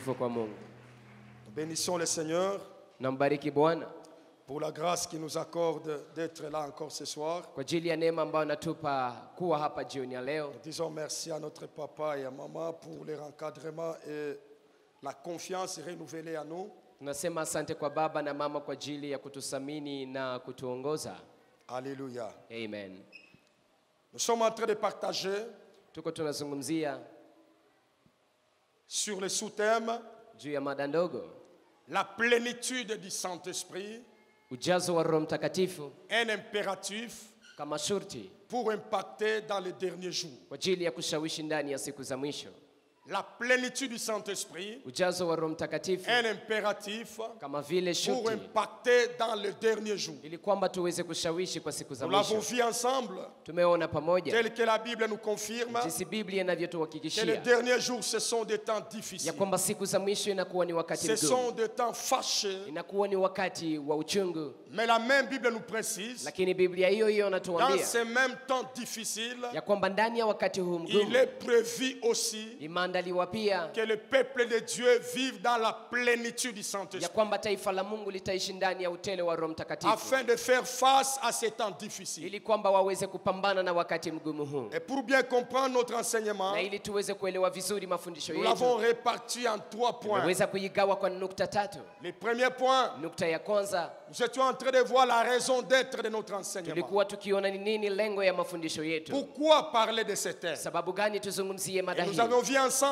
Sifa kwa Mungu. Bénissons le Seigneur Nambariki Bwana pour la grâce qu'il nous accorde d'être là encore ce soir. kwa ajili ya neema ambayo anatupa kuwa hapa jioni ya leo. Disons merci à notre papa et à maman pour leur encadrement et la confiance renouvelée à nous. Tunasema asante kwa baba na mama kwa ajili ya kutusamini na kutuongoza. Alléluia. Amen. Nous sommes en train de partager Tuko tunazungumzia sur le sous-thème juu ya mada ndogo, la plénitude du Saint-Esprit, ujazo wa Roho Mtakatifu un impératif kama shurti pour impacter dans les derniers jours. kwa ajili ya kushawishi ndani ya siku za mwisho. La plénitude du Saint-Esprit, Ujazo wa Roho Mtakatifu un impératif kama vile pour shurti impacter dans les derniers jours. ili kwamba tuweze kushawishi kwa siku za Nous l'avons mwisho. vu ensemble, Tumeona pamoja tel que la Bible nous confirme, jinsi Biblia que les inavyotuhakikishia derniers jours, ce sont des temps ya difficiles. kwamba siku za mwisho inakuwa ni wakati Ce sont mgumu, des temps fâchés. inakuwa ni wakati wa uchungu. Mais la même Bible nous précise, Lakini Biblia hiyo hiyo dans inatuambia ces mêmes temps difficiles, ya kwamba ndani ya wakati huu il mgumu est prévu aussi imeandaliwa pia que le peuple de Dieu vive dans la plénitude du ya Saint-Esprit, kwamba taifa la Mungu litaishi ndani ya utele wa Roho Mtakatifu afin de faire face à ces temps difficiles. ili kwamba waweze kupambana na wakati mgumu huu. Et pour bien comprendre notre enseignement, Na ili tuweze kuelewa vizuri mafundisho nous l'avons yetu, réparti en 3 points. tunaweza kuigawa kwa nukta tatu. Le premier point, Nukta ya kwanza, nous étions en train de voir la raison d'être de notre enseignement. tulikuwa tukiona ni nini lengo ya mafundisho yetu. Pourquoi parler de ces thèmes? Sababu gani tuzungumzie Et mada nous hii? avons vu ensemble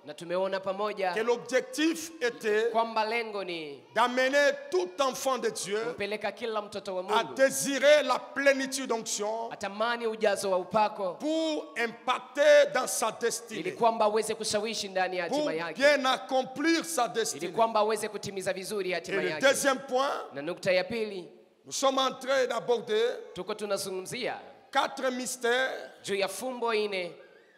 Na tumeona pamoja que l'objectif était kwamba lengo ni d'amener tout enfant de Dieu kumpeleka kila mtoto wa à Mungu désirer la plénitude d'onction atamani ujazo wa upako pour impacter dans sa ili destinée, kwamba aweze kushawishi ndani ya pour hatima yake, bien accomplir sa ili destinée. kwamba aweze kutimiza vizuri Et hatima le yake. deuxième point, Na nukta ya pili, nous sommes en train d'aborder tuko tunazungumzia 4 mystères juu ya fumbo ine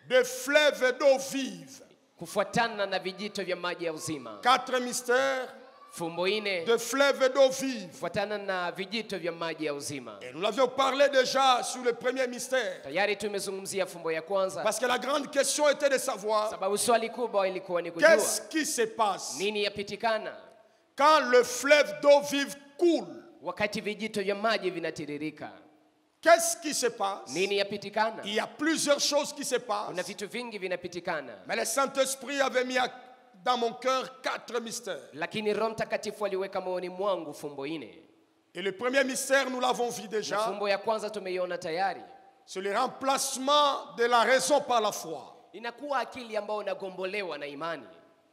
de fleuves d'eau vive. kufuatana na vijito vya maji ya uzima. 4 mystères Fumbo ine de fleuves d'eau vive. kufuatana na vijito vya maji ya uzima. Et nous l'avions parlé déjà sur le premier mystère. Tayari tumezungumzia fumbo ya kwanza, Parce que la grande question était de savoir sababu swali kubwa ilikuwa ni kujua qu'est-ce qui se passe nini yapitikana quand le fleuve d'eau vive coule. wakati vijito vya maji vinatiririka. Qu'est-ce qui se passe? Nini yapitikana? Il y a plusieurs choses qui se Kuna passent. vitu vingi vinapitikana, Mais le Saint-Esprit avait mis dans mon cœur 4 mystères. lakini Roho Mtakatifu aliweka moyoni mwangu fumbo ine. Et le premier mystère, nous l'avons vu Na déjà, fumbo ya kwanza tumeiona tayari, c'est le remplacement de la raison par la foi. inakuwa akili ambayo inagombolewa na imani.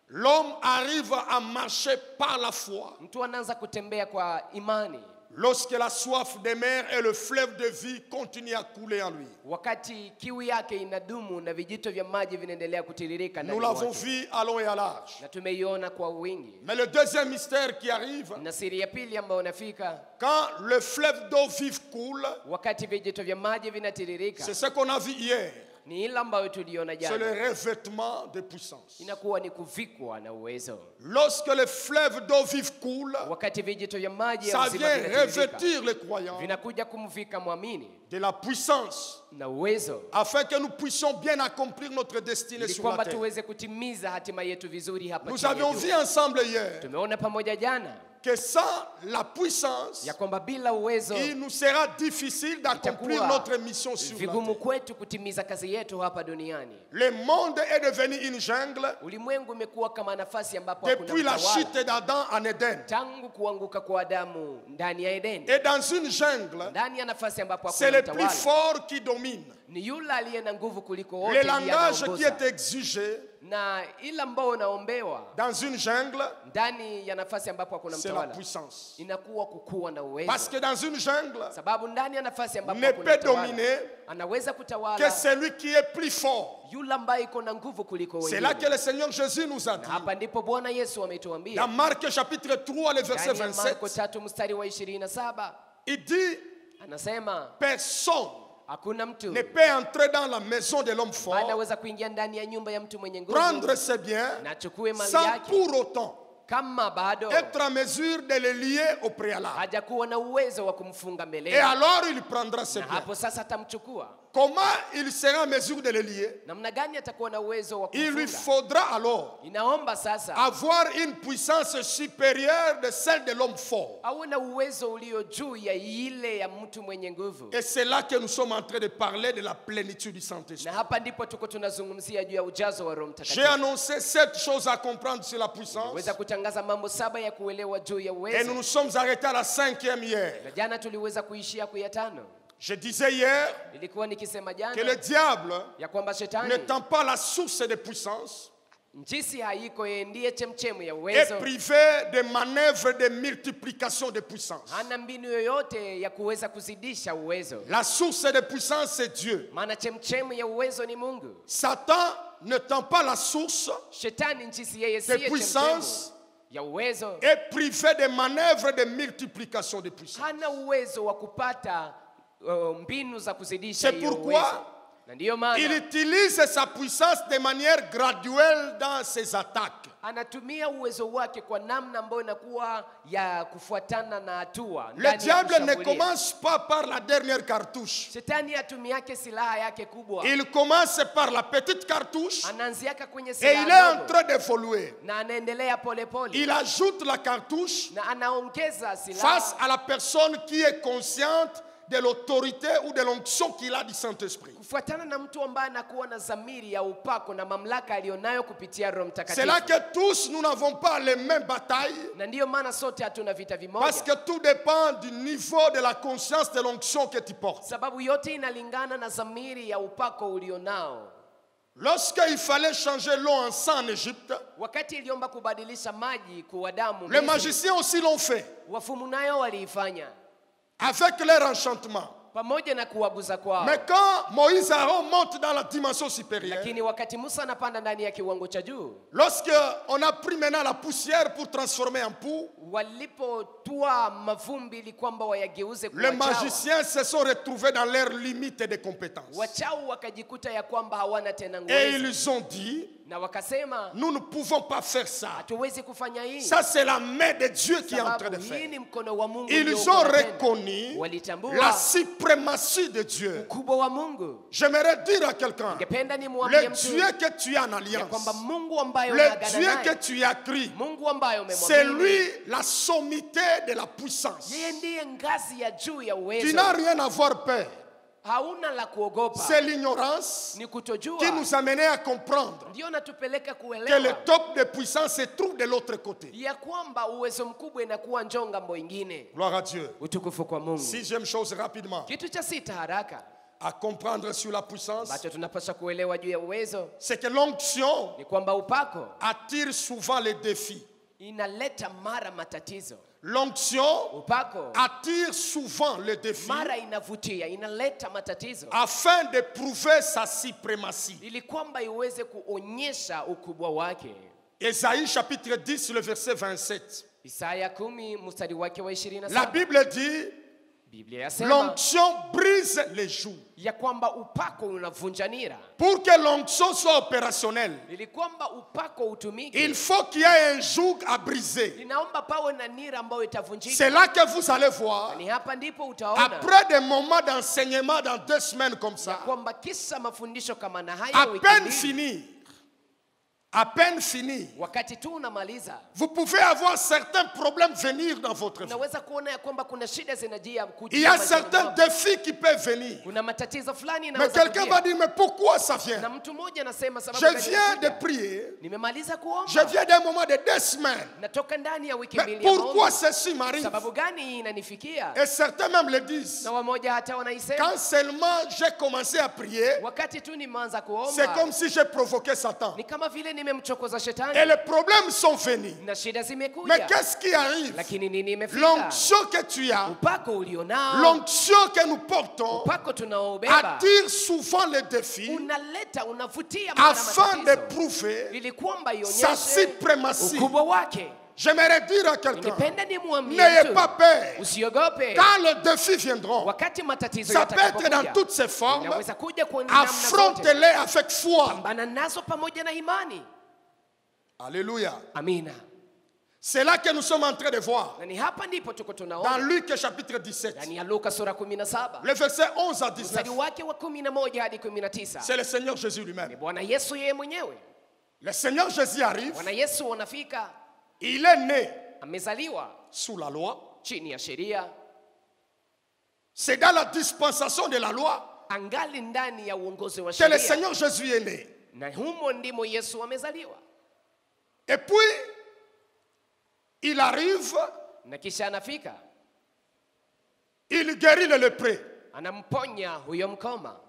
L'homme arrive à marcher par la foi Mtu anaanza kutembea kwa imani lorsque la soif des mers et le fleuve de vie continuent à couler en lui. wakati kiu yake inadumu na vijito vya maji vinaendelea kutiririka Nous ndani l'avons mwake. vu à long et à large. Na tumeiona kwa wingi. Mais le deuxième mystère qui arrive, Na siri ya pili ambayo inafika quand le fleuve d'eau vive coule, wakati vijito vya maji vinatiririka, c'est ce qu'on a vu hier. ni ile ambayo tuliona C'est le jana, revêtement de puissance. inakuwa ni kuvikwa na uwezo. Lorsque le fleuve d'eau vive coule, Wakati vijito vya maji ya ça uzima vient vinatiririka, revêtir les croyants vinakuja kumvika mwamini de la puissance na uwezo, afin que nous puissions bien accomplir notre destinée ili sur la kwamba terre. tuweze kutimiza hatima yetu vizuri hapa Nous chini ya avions jua. vu ensemble hier Tumeona pamoja jana que sans la puissance, ya kwamba bila uwezo il nous sera difficile d'accomplir itakuwa notre mission sur la vigumu terre. kwetu kutimiza kazi yetu hapa duniani. Le monde est devenu une jungle Ulimwengu umekuwa kama nafasi ambapo hakuna depuis la mtawala. chute d'Adam en Éden. Tangu kuanguka kwa Adamu ndani ya Edeni, Et dans une jungle, ndani ya nafasi ambapo c'est hakuna le plus mtawala, fort qui domine. ni yule aliye na nguvu kuliko wote Le ndiye langage qui anaongoza. est exigé Na ile ambao unaombewa dans une jungle, ndani ya nafasi ambapo hakuna c'est la mtawala puissance. inakuwa kukua na Parce uwezo, que dans une jungle, sababu ndani ya nafasi ambapo ne hakuna peut mtawala dominer anaweza que kutawala celui qui est plus fort. yule ambaye iko na nguvu kuliko C'est là que wengine. le Seigneur Jésus nous a Na dit. hapa ndipo Bwana Yesu ametuambia Dans Marc chapitre 3, le verset ndani ya Marko 27, 3 mstari wa 27, il dit, anasema personne hakuna mtu ne peut entrer dans la maison de l'homme fort, anaweza kuingia ndani ya nyumba ya mtu mwenye prendre nguvu ses biens, na achukue mali sans yake pour autant kama bado être en mesure de les lier au préalable. hajakuwa na uwezo wa kumfunga Et mbele, alors il prendra ses na biens. hapo sasa atamchukua. comment il sera en mesure de les lier? namna gani atakuwa na uwezo wa Il lui kufunga? faudra alors Inaomba sasa avoir une puissance supérieure de celle de l'homme fort. awe na uwezo ulio juu ya ile ya mtu mwenye nguvu. Et c'est là que nous sommes en train de parler de la plénitude du Saint-Esprit. Na hapa ndipo tuko tunazungumzia juu ya ujazo wa Roho J'ai Mtakatifu. annoncé 7 choses à comprendre sur la puissance. Weza kutangaza mambo 7 ya kuelewa juu ya Et nous uwezo. nous sommes arrêtés à la 5e hier. Na jana tuliweza kuishia ku ya 5. Je disais hier Nilikuwa nikisema que le jana diable, ya kwamba shetani n'étant pas la source de puissance, njisi haiko, yeye ndiye chemchemu ya est uwezo. privé de manœuvres de multiplication de puissance. Hana mbinu yoyote ya kuweza kuzidisha uwezo. La source de puissance, c'est Dieu. Maana chemchemu ya uwezo ni Mungu. Satan, n'étant pas la source, Shetani njisi yeye de siye chemchemu puissance, ya uwezo. est privé de manœuvres de multiplication de puissance. Hana uwezo wa kupata mbinu za kuzidisha C'est hiyo pourquoi uwezo. Na ndiyo il maana utilise sa puissance de manière graduelle dans ses attaques. anatumia uwezo wake kwa namna ambayo inakuwa ya kufuatana na hatua. Le ndani ya diable ne kushambulia. commence pas par la dernière cartouche. Shetani atumiake silaha yake kubwa. Il commence par la petite cartouche Anaanziaka kwenye et il est en silaha ndogo train d'évoluer. na anaendelea polepole. Il ajoute la cartouche Na anaongeza face silaha à la personne qui est consciente de l'autorité ou de l'onction qu'il a du Saint-Esprit. kufuatana na mtu ambaye anakuwa na dhamiri ya upako na mamlaka alionayo kupitia Roho C'est là Mtakatifu. que tous nous n'avons pas les mêmes batailles Na ndiyo maana sote hatuna vita parce vimoja. que tout dépend du niveau de la conscience de l'onction que tu portes. Sababu yote inalingana na dhamiri ya upako ulionao. Lorsqu'il fallait changer l'eau en sang en Égypte, Wakati iliomba kubadilisha maji kuwa damu, les Misri, magiciens aussi l'ont fait wafumu nayo waliifanya avec leur enchantement. pamoja na kuwaguza kwao. Mais quand Moïse et Aaron montent dans la dimension supérieure, Lakini wakati Musa anapanda ndani ya kiwango cha juu, lorsqu'on a pris maintenant la poussière pour transformer en poux, walipotua mavumbi ili kwamba wayageuze kuwa les chawa, magiciens se sont retrouvés dans leurs limites de compétences. wachau wakajikuta ya kwamba hawana tena Et nguvu, ils ont dit, na wakasema nous ne pouvons pas faire ça. hatuwezi kufanya hii. Ça, c'est la main de Dieu qui est en train Sababu de hii faire. ni mkono wa Mungu Ils ndio ont unatenda. reconnu Walitambua la suprématie de Dieu. ukubwa wa Mungu. J'aimerais dire à quelqu'un, Ningependa nimwambie le mtu Dieu que tu as en ya alliance, kwamba Mungu ambaye le unaagana Dieu que naye, tu as cru, Mungu ambaye c'est umemwamini, lui la sommité de la puissance. yeye ndiye ngazi ya juu ya Tu uwezo. n'as rien à avoir peur. Hauna la kuogopa, C'est l'ignorance ni kutojua qui nous amenait à comprendre ndio natupeleka que le kuelewa top de puissance se trouve de l'autre côté. ya kwamba uwezo mkubwa inakuwa njoo ngambo ingine. Gloire à Dieu. Utukufu kwa Mungu. Sixième chose rapidement Kitu cha sita haraka à comprendre sur la puissance, ambacho tunapaswa kuelewa juu ya uwezo c'est que l'onction ni kwamba upako attire souvent les défis. inaleta mara matatizo. L'onction Upako attire souvent les défis mara inavutia, inaleta matatizo afin de prouver sa suprématie. ili kwamba iweze kuonyesha ukubwa wake. Ésaïe chapitre 10, le verset 27. Isaya 10 mstari wake wa La 27. Bible dit, Biblia yasema l'onction brise les joues. ya kwamba upako unavunja nira. Pour que l'onction soit opérationnelle, Ili kwamba upako utumike, il faut qu'il y ait un joug à briser. inaomba pawe na nira ambayo itavunjika. C'est là que vous allez voir, Ni hapa ndipo utaona après des moments d'enseignement dans 2 semaines comme ça, kwamba kisa mafundisho kama na à haya wiki peine mbili, fini, à peine fini, wakati tu unamaliza vous pouvez avoir certains problèmes venir dans votre vie. unaweza kuona ya kwamba kuna shida zinajia Il y a maishani certains mwako. défis qui peuvent venir. Kuna matatizo fulani Mais yanaweza quelqu'un kujia. va dire, mais pourquoi ça vient? Na mtu mmoja anasema sababu Je gani viens de inakuja? prier, Nimemaliza je kuomba. viens d'un moment de 2 semaines. Natoka ndani ya wiki Mais mbili ya pourquoi maombi. ceci m'arrive? Sababu gani hii inanifikia? Et certains même le disent. Na wamoja hata wanaisema Quand seulement j'ai commencé à prier, wakati tu nimeanza c'est kuomba comme si j'ai provoqué Satan. ni kama vile nimemchokoza Et shetani les problèmes sont venus. na shida Mais zimekuja. qu'est-ce qui arrive? Lakini nini imefika? L'onction que tu as, Upako ulionao, l'onction que nous portons, upako tunaobeba attire souvent les défis unaleta, unavutia mara afin de matatizo prouver ili kwamba sa ionyeshe suprématie. ukubwa wake. J'aimerais dire à quelqu'un, Ningependa nimwambie n'ayez mtu, pas peur. usiogope. Quand les défis viendront, Wakati matatizo ça peut être dans yatakapokuja, toutes ses formes, inaweza kuja kwa namna zote. affrontez-les avec foi. Pambana nazo pamoja na imani. Alléluia. Amina. C'est là que nous sommes en train de voir. Na ni hapa ndipo tuko Dans tunaona Luc chapitre 17. ndani ya Luka sura 17 Le verset 11 à mstari 19. wake wa 11 hadi 19. C'est le Seigneur Jésus Ni lui-même. Bwana Yesu yeye mwenyewe. Le Seigneur Jésus arrive. Bwana Yesu anafika, Il est né amezaliwa sous la loi. chini ya sheria, C'est dans la dispensation de la loi angali ndani ya uongozi wa que le sheria, Seigneur Jésus est né. na humo ndimo Yesu amezaliwa. Et puis, il arrive, Na kisha anafika, il guérit le lépreux. anamponya huyo mkoma.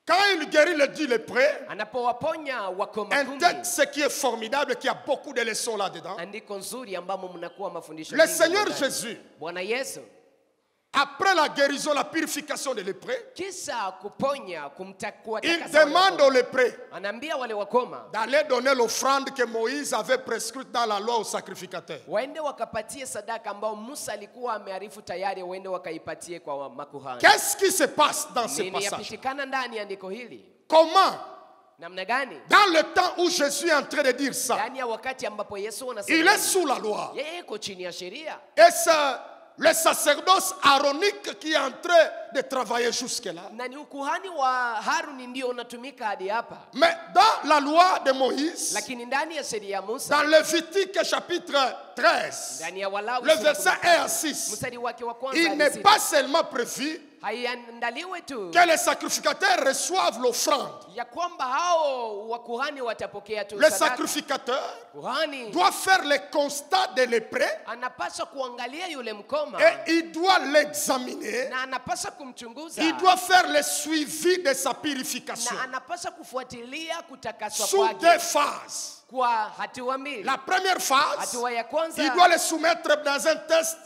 Quand il guérit le dit lépreux, Anapowaponya wakoma un 10, texte qui est formidable, qui a beaucoup de leçons là-dedans. andiko nzuri ambamo mnakuwa mafundisho Le mengi Seigneur ndani. Jésus, Bwana Yesu après la guérison, la purification des lépreux, kisha kuponya il kuwatakasa wale demande wakoma, aux lépreux anaambia wale wakoma d'aller donner l'offrande que Moïse avait prescrite dans la loi aux sacrificateurs. waende wakapatie sadaka ambao Musa alikuwa amearifu tayari, waende wakaipatie kwa makuhani. Qu'est-ce qui se passe dans ce Nini passage? yapitikana ndani ya andiko hili? Comment, Namna gani? dans le temps où Jésus est en train de dire ça, Ndani ya wakati ambapo Yesu il anasema est sous la loi. yeye yuko chini ya sheria, Et c'est le sacerdoce aronique qui est en train de travailler jusque-là. na ni ukuhani wa Haruni ndio unatumika hadi hapa, Mais dans la loi de Moïse, lakini ndani ya sheria ya Musa, dans Lévitique chapitre 13, ndani ya Walawi le sura verset 1 à 6, mstari wake wa kwanza il hadi n'est sita, pas seulement prévu haiandaliwe tu que les sacrificateurs reçoivent l'offrande. ya kwamba hao wakuhani watapokea tu Le sadaka. sacrificateur Kuhani doit faire le constat de lépreux anapaswa kuangalia yule mkoma et il doit l'examiner. na anapaswa kumchunguza Il doit faire le suivi de sa purification na anapaswa kufuatilia kutakaswa sous kwake deux phases. kwa hatua mbili. La première phase, Hatua ya kwanza, il doit le soumettre dans un test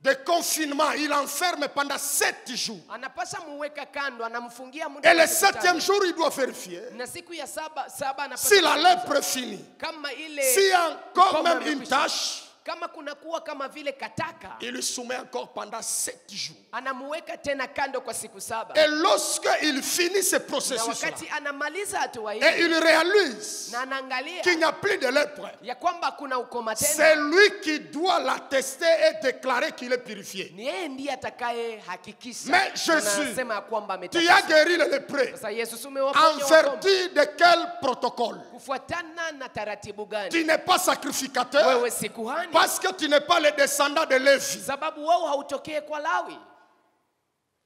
de confinement. Il enferme pendant 7 jours. anapaswa muweka kando, anamfungia muda Et wa le siku 7e tano. jour, il doit vérifier Na siku ya saba anapaswa si la kuchunguza lèpre finit. kama ile S'il y a encore ukoma même une umekwisha. tâche, kama kunakuwa kama vile kataka, il le soumet encore pendant 7 jours. anamuweka tena kando kwa siku 7. Et lorsqu'il finit ce Na processus-là, wakati anamaliza hatua hii et il réalise na anaangalia qu'il n'y a plus de lèpre, ya kwamba kuna ukoma tena, c'est lui qui doit l'attester et déclarer qu'il est purifié. ni yeye ndiye atakaye hakikisha. Mais Jésus, anasema ya kwamba Tu as ametakaswa. guéri le lépreux. Sasa Yesu En umewaponya wakoma. vertu de quel protocole? Kufuatana na taratibu gani? Tu n'es pas sacrificateur Wewe si kuhani parce que tu n'es pas le descendant de Lévi. sababu wewe hautokee kwa Lawi,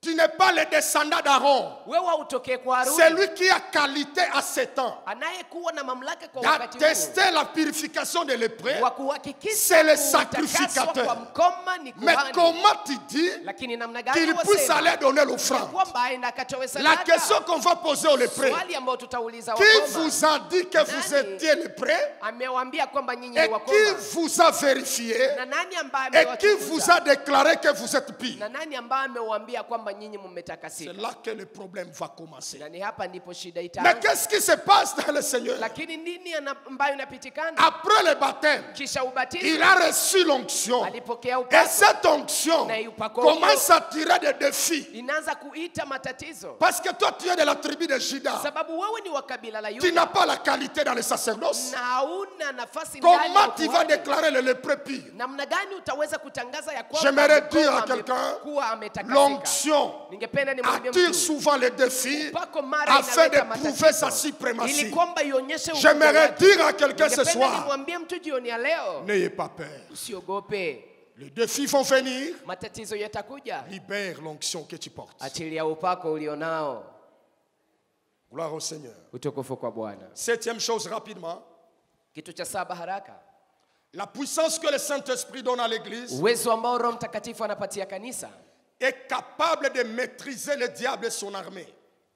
Tu n'es pas le descendant d'Aaron. wewe hautokee kwa C'est Haruni lui qui a qualité à 7 ans anayekuwa na mamlaka kwa wakati huu d'attester la purification de lépreux. wa kuhakikisha C'est le kutakaswa sacrificateur. kwa mkoma ni Mais kuhani. comment tu dis Lakini namna gani qu'il puisse wasema aller donner ya l'offrande? kwamba aenda akatoe La sadaka? question qu'on va poser aux lépreux, Swali ambao tutauliza qui wakoma, vous a dit que vous Nani étiez lépreux amewaambia kwamba nyinyi et ni qui wakoma? vous a vérifié Na nani ambaye et qui vous amewachunguza? a déclaré que vous êtes pire? Na nani ambaye amewaambia kwamba nyinyi C'est mmetakasika? là que le problème va commencer. Na ni hapa ndipo shida Mais itaanza. qu'est-ce qui se passe dans le Seigneur? Lakini nini ambayo inapitikana? Après le baptême, Kisha ubatizo il a reçu l'onction. alipokea Et upako, cette onction na upako commence à tirer des défis. inaanza kuita matatizo, Parce que toi, tu es de la tribu de Juda. sababu wewe ni wa kabila la Tu n'as Yuda pas la qualité dans le sacerdoce. na hauna nafasi ndani ya Comment tu vas ukuhani. déclarer le lépreux pire? Namna gani utaweza kutangaza ya kwamba J'aimerais mkoma dire à quelqu'un, amekuwa ametakasika? l'onction Ningependa nimwambie attire mtu, souvent les défis upako mara afin de inaleta prouver sa matatizo ili suprématie. kwamba ionyeshe ukubwa J'aimerais wake. dire à quelqu'un ce Ningependa soir, nimwambie mtu jioni ya leo, n'ayez pas peur. usiogope, Les défis vont venir. matatizo yatakuja. Libère l'onction que tu portes. Achilia upako ulionao. Gloire au Seigneur. Utukufu kwa Bwana. 7e chose rapidement. Kitu cha 7 haraka, La puissance que le Saint-Esprit donne à l'Église uwezo ambao Roho Mtakatifu anapatia kanisa est capable de maîtriser le diable et son armée.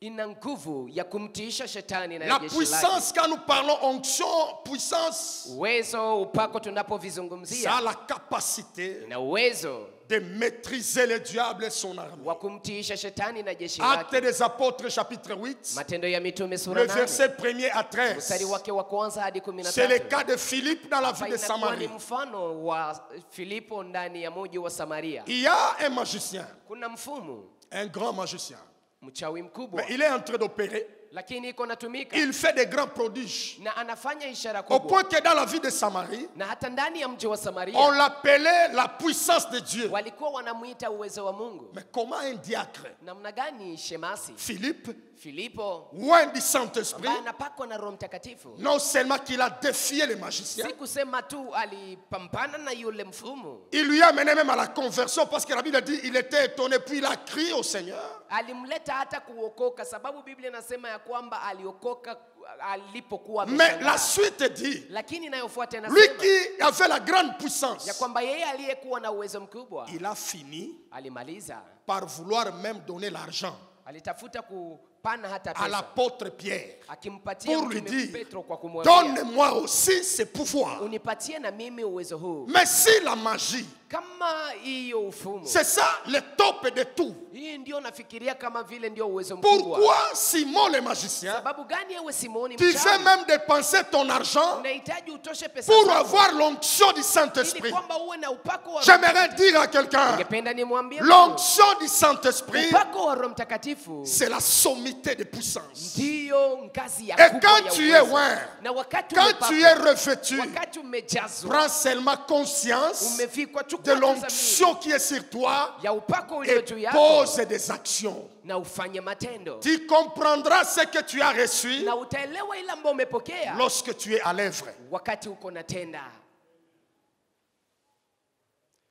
ina nguvu ya kumtiisha shetani na La jeshi lake. puissance, quand nous parlons onction, puissance, Uwezo, upako ça a tunapovizungumzia, la capacité ina uwezo de maîtriser le diable et son armée. wa kumtiisha shetani na jeshi Actes lake. des Apôtres, chapitre 8, Matendo ya Mitume sura le 8 verset 1er à mstari 13. wake wa kwanza hadi C'est le 13. cas de Philippe dans la Hapa ville de inakuwa ni Samarie. mfano wa Filipo ndani ya mji wa Samaria. Il y a un magicien, Kuna mfumu un grand magicien. mchawi mkubwa Mais il est en train d'opérer lakini iko natumika il fait des grands prodiges. na anafanya ishara Au kubwa. point que dans la ville de Samarie, Na hata ndani ya mji wa on Samaria l'appelait la puissance de Dieu. walikuwa wanamuita uwezo wa Mungu. Mais comment un diacre, Namna gani shemasi Philippe, Filipo loin du Saint-Esprit, ambaye anapakwa na Roho Mtakatifu, non seulement qu'il a défié les magiciens, si kusema tu alipambana na yule mfumu, il lui a mené même à la conversion parce que la Bible dit il était étonné puis il a crié au Seigneur. alimleta hata kuokoka, sababu Biblia inasema ya kwamba aliokoka alipokuwa Mais ameshangaa. la suite dit, Lakini inayofuata lui inasema qui avait la grande puissance, ya kwamba yeye aliyekuwa na uwezo mkubwa il a fini alimaliza, par vouloir même donner l'argent alitafuta kupana hata à pesa, l'apôtre Pierre akimpatia pour lui mtume dire, Petro kwa kumwambia, donne-moi aussi ce pouvoir. unipatie na mimi uwezo huu. Mais si la magie, Kama hiyo ufumu, c'est ça le top de tout. hii ndio nafikiria kama vile ndio uwezo mkubwa. Pourquoi Simon le magicien, Sababu gani ewe Simoni tu fais mchawi, même dépenser ton argent unahitaji utoshe pesa pour zako avoir l'onction du ili Saint-Esprit? kwamba uwe na upako wa Roho J'aimerais Mtakatifu? dire à quelqu'un, Ningependa nimwambie mtu, l'onction du Saint-Esprit, upako wa Roho Mtakatifu c'est la sommité de puissance. ndiyo ngazi ya Et kubwa quand ya tu es uwezo. loin, Na wakati quand umepakwa, tu es revêtu, wakati umejazwa, prends seulement conscience umevikwa, de chukua l'onction qui est sur toi ya upako et ulio juu yako pose des actions. na ufanye matendo, Tu comprendras ce que tu as reçu na utaelewa ile ambayo umepokea lorsque tu es à l'œuvre. wakati uko na tenda.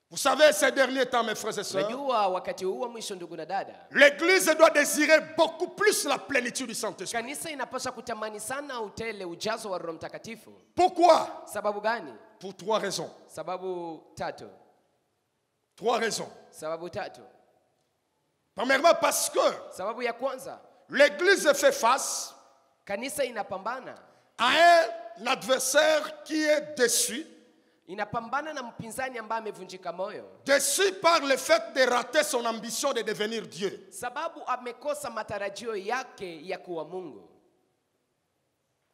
Vous savez, ces derniers temps, mes frères et sœurs, Najua wakati huu wa mwisho, ndugu na dada, l'Église doit désirer beaucoup plus la plénitude du Saint-Esprit. kanisa inapaswa kutamani sana utele, ujazo wa Roho Mtakatifu. Pourquoi? Sababu gani? Pour trois raisons. Sababu tatu. Trois raisons. Sababu tatu. Premièrement, parce que Sababu ya kwanza, l'Église fait face kanisa inapambana, à un adversaire qui est déçu, inapambana na mpinzani ambaye amevunjika moyo, déçu par le fait de rater son ambition de devenir Dieu. sababu amekosa matarajio yake ya kuwa Mungu.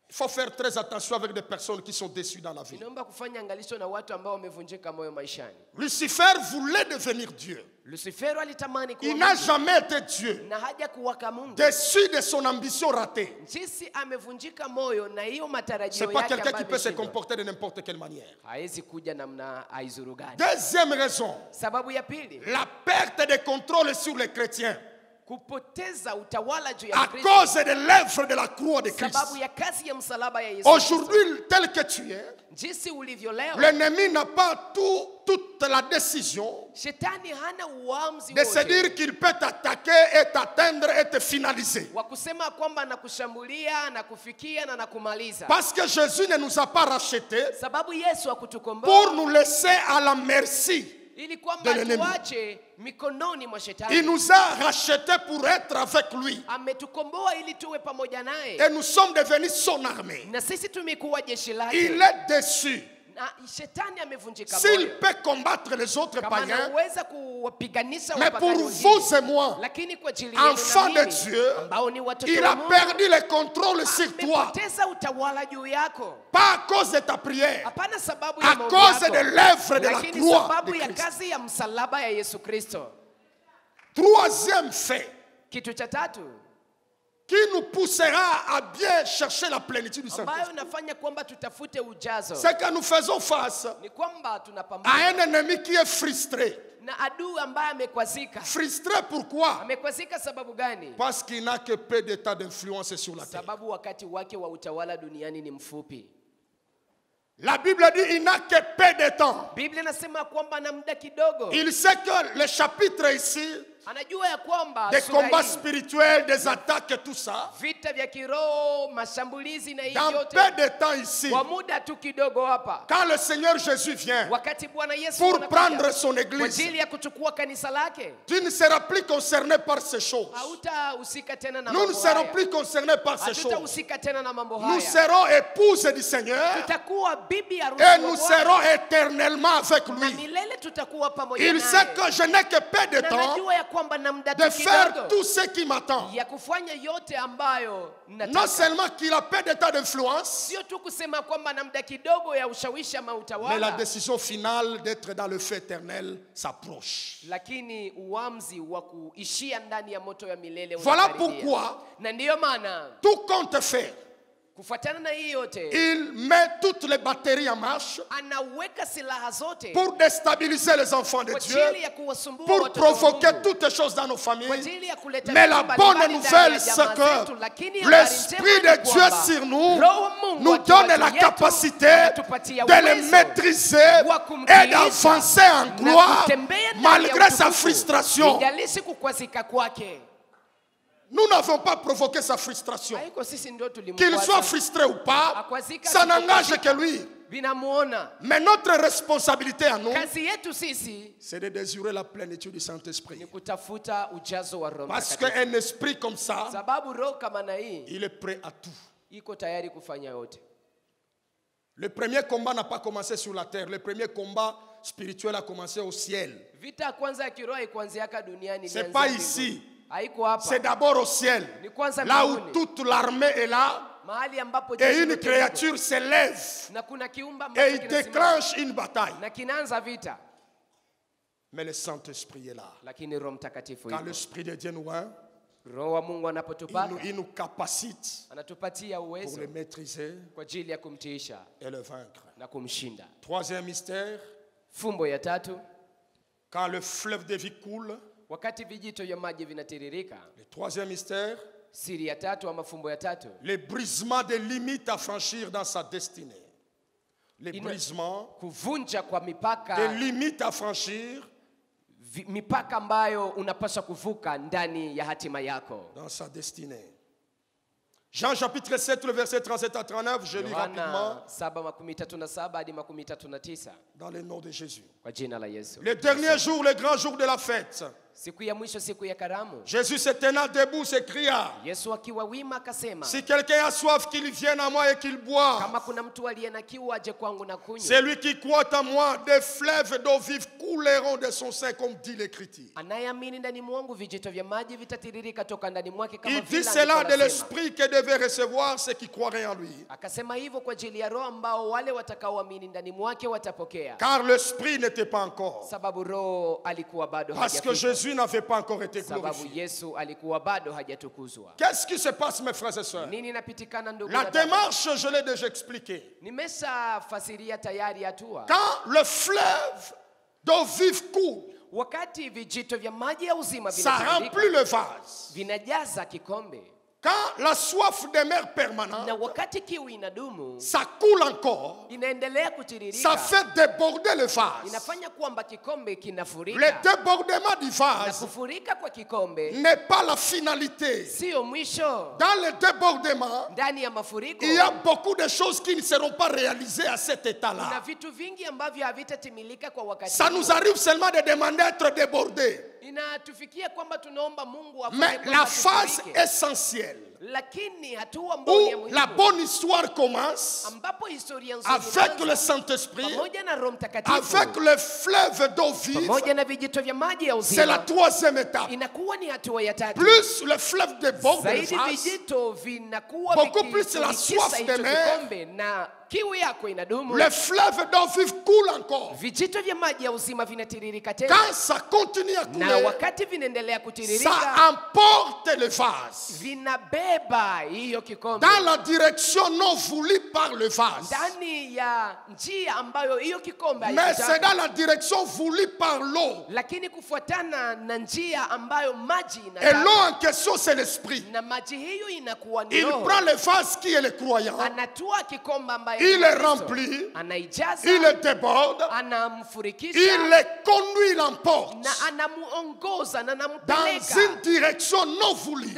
Il faut faire très attention avec des personnes qui sont déçues dans la vie. Inaomba kufanya angalisho na watu ambao wamevunjika moyo maishani. Lucifer voulait devenir Dieu. Lucifero alitamani kuwa Il n'a Mungu jamais été Dieu. na haja kuwaka Mungu. Déçu de son ambition ratée. Jinsi amevunjika moyo na hiyo Ce matarajio n'est pas yake quelqu'un ambayo qui peut se ameshindwa, comporter de n'importe quelle manière. haezi kuja namna aizuru gani. Deuxième raison, Sababu ya pili, la perte de contrôle sur les chrétiens kupoteza utawala juu ya à Kristo cause de l'œuvre de la croix de Christ. sababu ya kazi ya msalaba ya Yesu Kristo. Aujourd'hui, tel que tu es, Jinsi ulivyo leo, l'ennemi n'a pas toute la décision shetani hana uamuzi de se wote dire qu'il peut t'attaquer et t'atteindre et te finaliser. wa kusema kwamba anakushambulia na kufikia na nakumaliza, Parce que Jésus ne nous a pas rachetés sababu Yesu pour akutukomboa nous laisser à la merci. ili kwamba de l'ennemi. tuache mikononi mwa Il shetani. nous a rachetés pour être avec lui. Ametukomboa ili tuwe pamoja naye, Et nous sommes devenus son armée. na sisi tumekuwa jeshi lake. Il est déçu. Na shetani amevunjika S'il moyo peut combattre les autres kama païens, anaweza kuwapiganisha mais pour wapagani vous wengine, et moi, lakini kwa ajili yenu enfants na de mimi, Dieu, ambao ni watoto il wa a Mungu, perdu le contrôle sur toi. amepoteza utawala juu yako, Pas à cause de ta prière, hapana sababu ya à maombi cause yako, de l'œuvre de la lakini croix sababu de ya Christ. kazi ya msalaba ya Yesu Kristo. Troisième fait Kitu cha tatu qui nous poussera à bien chercher la plénitude du ambayo Saint-Esprit, nafanya kwamba tutafute ujazo c'est que nous faisons face ni kwamba à tunapambana un ennemi qui est frustré. na adui ambaye amekwazika. Frustré pourquoi? Amekwazika sababu gani? Parce qu'il n'a que peu d'état d'influence sur la terre. Sababu wakati wake wa utawala duniani ni mfupi. La Bible dit il n'a que peu de temps. Biblia inasema kwamba na muda kidogo. Il sait que le chapitre ici, Anajua ya kwamba des sura combats hii, spirituels, des attaques et tout ça, vita vya kiroho, mashambulizi na hii dans yote peu de temps ici, kwa muda tu kidogo hapa, quand le Seigneur Jésus vient wakati Bwana Yesu pour anakuja prendre son kwa église, ajili ya kuchukua kanisa lake, tu ne seras plus concerné par ces choses. hautahusika tena na Nous ne mambo serons haya. plus concernés par ces choses. Hatutahusika tena na mambo Nous haya. serons épouses du Seigneur Tutakuwa bibi harusi et wa nous Bwana, serons éternellement avec na lui. milele tutakuwa pamoja Il naye. sait que je n'ai que peu de Na temps najua ya kwamba na muda de faire kidogo tout ce qui m'attend. ya kufanya yote ambayo Non nataka. seulement qu'il a peu d'état d'influence, Sio tu kusema kwamba na muda kidogo ya ushawishi ama mais la utawala, décision finale d'être dans le feu éternel s'approche. lakini uamuzi wa kuishia ndani ya moto ya milele Voilà unakaribia. pourquoi, Na ndiyo maana tout compte fait, kufuatana na hii yote il met toutes les batteries en marche anaweka silaha zote pour déstabiliser les enfants de kwa Dieu, ajili ya kuwasumbua pour watoto wa provoquer Mungu, toutes les choses dans nos kwa familles. ajili ya kuleta Mais vitu la mbalimbali bonne ndani nouvelle, ya c'est jamaa que zetu, lakini habari l'Esprit njema de ni Dieu kwamba sur nous Roho wa Mungu nous akiwa donne la juu yetu, capacité anatupatia de les uwezo maîtriser wa et kumtiisha d'avancer en na gloire kutembea ndani ya malgré sa utukufu, frustration. ingalishi kukwazika kwake. Nous n'avons pas provoqué sa frustration. Haiko sisi ndio Qu'il soit tulimkwaza, frustré ou pas, akwazika ça n'engage asipokwazika, que lui. vinamuona. Mais notre responsabilité à nous, Kazi yetu sisi c'est de désirer la plénitude du Saint-Esprit. ni kutafuta ujazo wa Roho Parce Mtakatifu, qu'un esprit comme ça, sababu roho kama na hii il est prêt à tout. iko tayari kufanya yote. Le premier combat n'a pas commencé sur la terre. Le premier combat spirituel a commencé au ciel. Vita ya kwanza ya kiroho haikuanziaka duniani, C'est ilianzia pas mbinguni. ici. Haiko hapa. C'est d'abord au ciel. Ni kwanza Là où mbinguni. toute l'armée est là, Mahali ambapo et jeshi une lote liko. créature s'élève Na kuna kiumba et ambacho il kinasimama déclenche une bataille. na kinaanza vita, Mais le Saint-Esprit est là. lakini Roho Mtakatifu Quand yuko. l'Esprit de Dieu nous rend, Roho wa Mungu anapotupaka il nous capacite anatupatia pour uwezo le maîtriser kwa ajili ya kumtiisha et le vaincre. na kumshinda. Troisième mystère, Fumbo ya tatu, quand le fleuve de vie coule. wakati vijito vya maji vinatiririka. Le troisième mystère, Siri ya tatu ama fumbo ya tatu, le brisement des limites à franchir dans sa destinée. Le Ina- brisement kuvunja kwa des mipaka, limites à franchir mipaka ambayo unapaswa kuvuka ndani ya hatima yako. dans sa destinée. Jean chapitre 7, le verset 37 à 39, je lis rapidement Yohana 7:37 hadi 39 dans le nom de Jésus. kwa jina la Yesu. Le dernier jour, le grand jour de la fête, Siku ya mwisho, siku ya karamu, Jésus se tenant debout s'écria, Yesu akiwa wima akasema, si quelqu'un a soif, qu'il vienne à moi et qu'il boive. kama kuna mtu aliye na kiu aje kwangu na kunywa. Celui qui croit en moi, des fleuves d'eau vive couleront de son sein, comme dit l'Écriture. Anayeamini ndani mwangu vijito vya maji vitatiririka toka ndani mwake kama Il dit vile cela andiko de lasema. l'Esprit que devait recevoir ceux qui croiraient en lui. Akasema hivyo kwa ajili ya roho ambao wale watakaoamini ndani mwake watapokea. Car l'Esprit n'était pas encore. Sababu roho alikuwa bado Parce que hajafika. Jésus n'avait pas encore été Sababu glorifié. Yesu alikuwa bado hajatukuzwa. Qu'est-ce qui se passe, mes frères et sœurs? Nini inapitikana ndugu La na dada? démarche, je l'ai déjà expliqué. Nimeshafasiria tayari hatua. Quand le fleuve d'eau vive coule, Wakati vijito vya maji ya uzima ça remplit vinatiririka, le vase. vinajaza kikombe, Quand la soif demeure na permanente, wakati kiu inadumu, ça coule encore. inaendelea Ça kutiririka, fait déborder le vase. inafanya kwamba kikombe Le kinafurika, débordement du na vase kufurika kwa kikombe n'est pas la finalité. sio mwisho. Dans le débordement, Ndani ya mafuriko il y a beaucoup de choses qui ne seront pas réalisées à cet kuna état-là. vitu vingi ambavyo havitatimilika kwa wakati Ça huo. nous arrive seulement de demander d'être débordés. Inatufikia kwamba tunaomba Mungu afanye Mais kwamba la phase tufurike. essentielle Lakini hatua ambayo ni ya où la muhimu, bonne histoire commence ambapo historia nzuri avec le inaanza, Saint-Esprit, pamoja na Roho Mtakatifu, avec le fleuve d'eau vive, pamoja na vijito vya maji ya c'est la uzima, troisième étape. inakuwa ni hatua ya tatu. Plus le fleuve déborde le Zaidi vase, vijito vinakuwa beaucoup plus la vikitikisa soif hicho demeure. kikombe na kiu yako inadumu. le fleuve d'eau vive coule encore. Vijito vya maji ya uzima vinatiririka tena, Quand ça continue à na couler, wakati vinaendelea ça kutiririka, emporte le vase vinabeba hiyo kikombe dans la direction non voulue par le vase. ndani ya njia ambayo hiyo kikombe Mais c'est haikutaka, dans la direction voulue par l'eau. lakini kufuatana na njia ambayo maji Et l'eau inataka, en question, c'est l'esprit. na maji hiyo inakuwa ni Il roho. prend le vase qui est le croyant, Anatua kikombe ambayo il ni le Kristo. remplit, Anaijaza, il le déborde, anamfurikisha il le conduit, il l'emporte na anamuongoza na dans anampeleka une direction non voulue.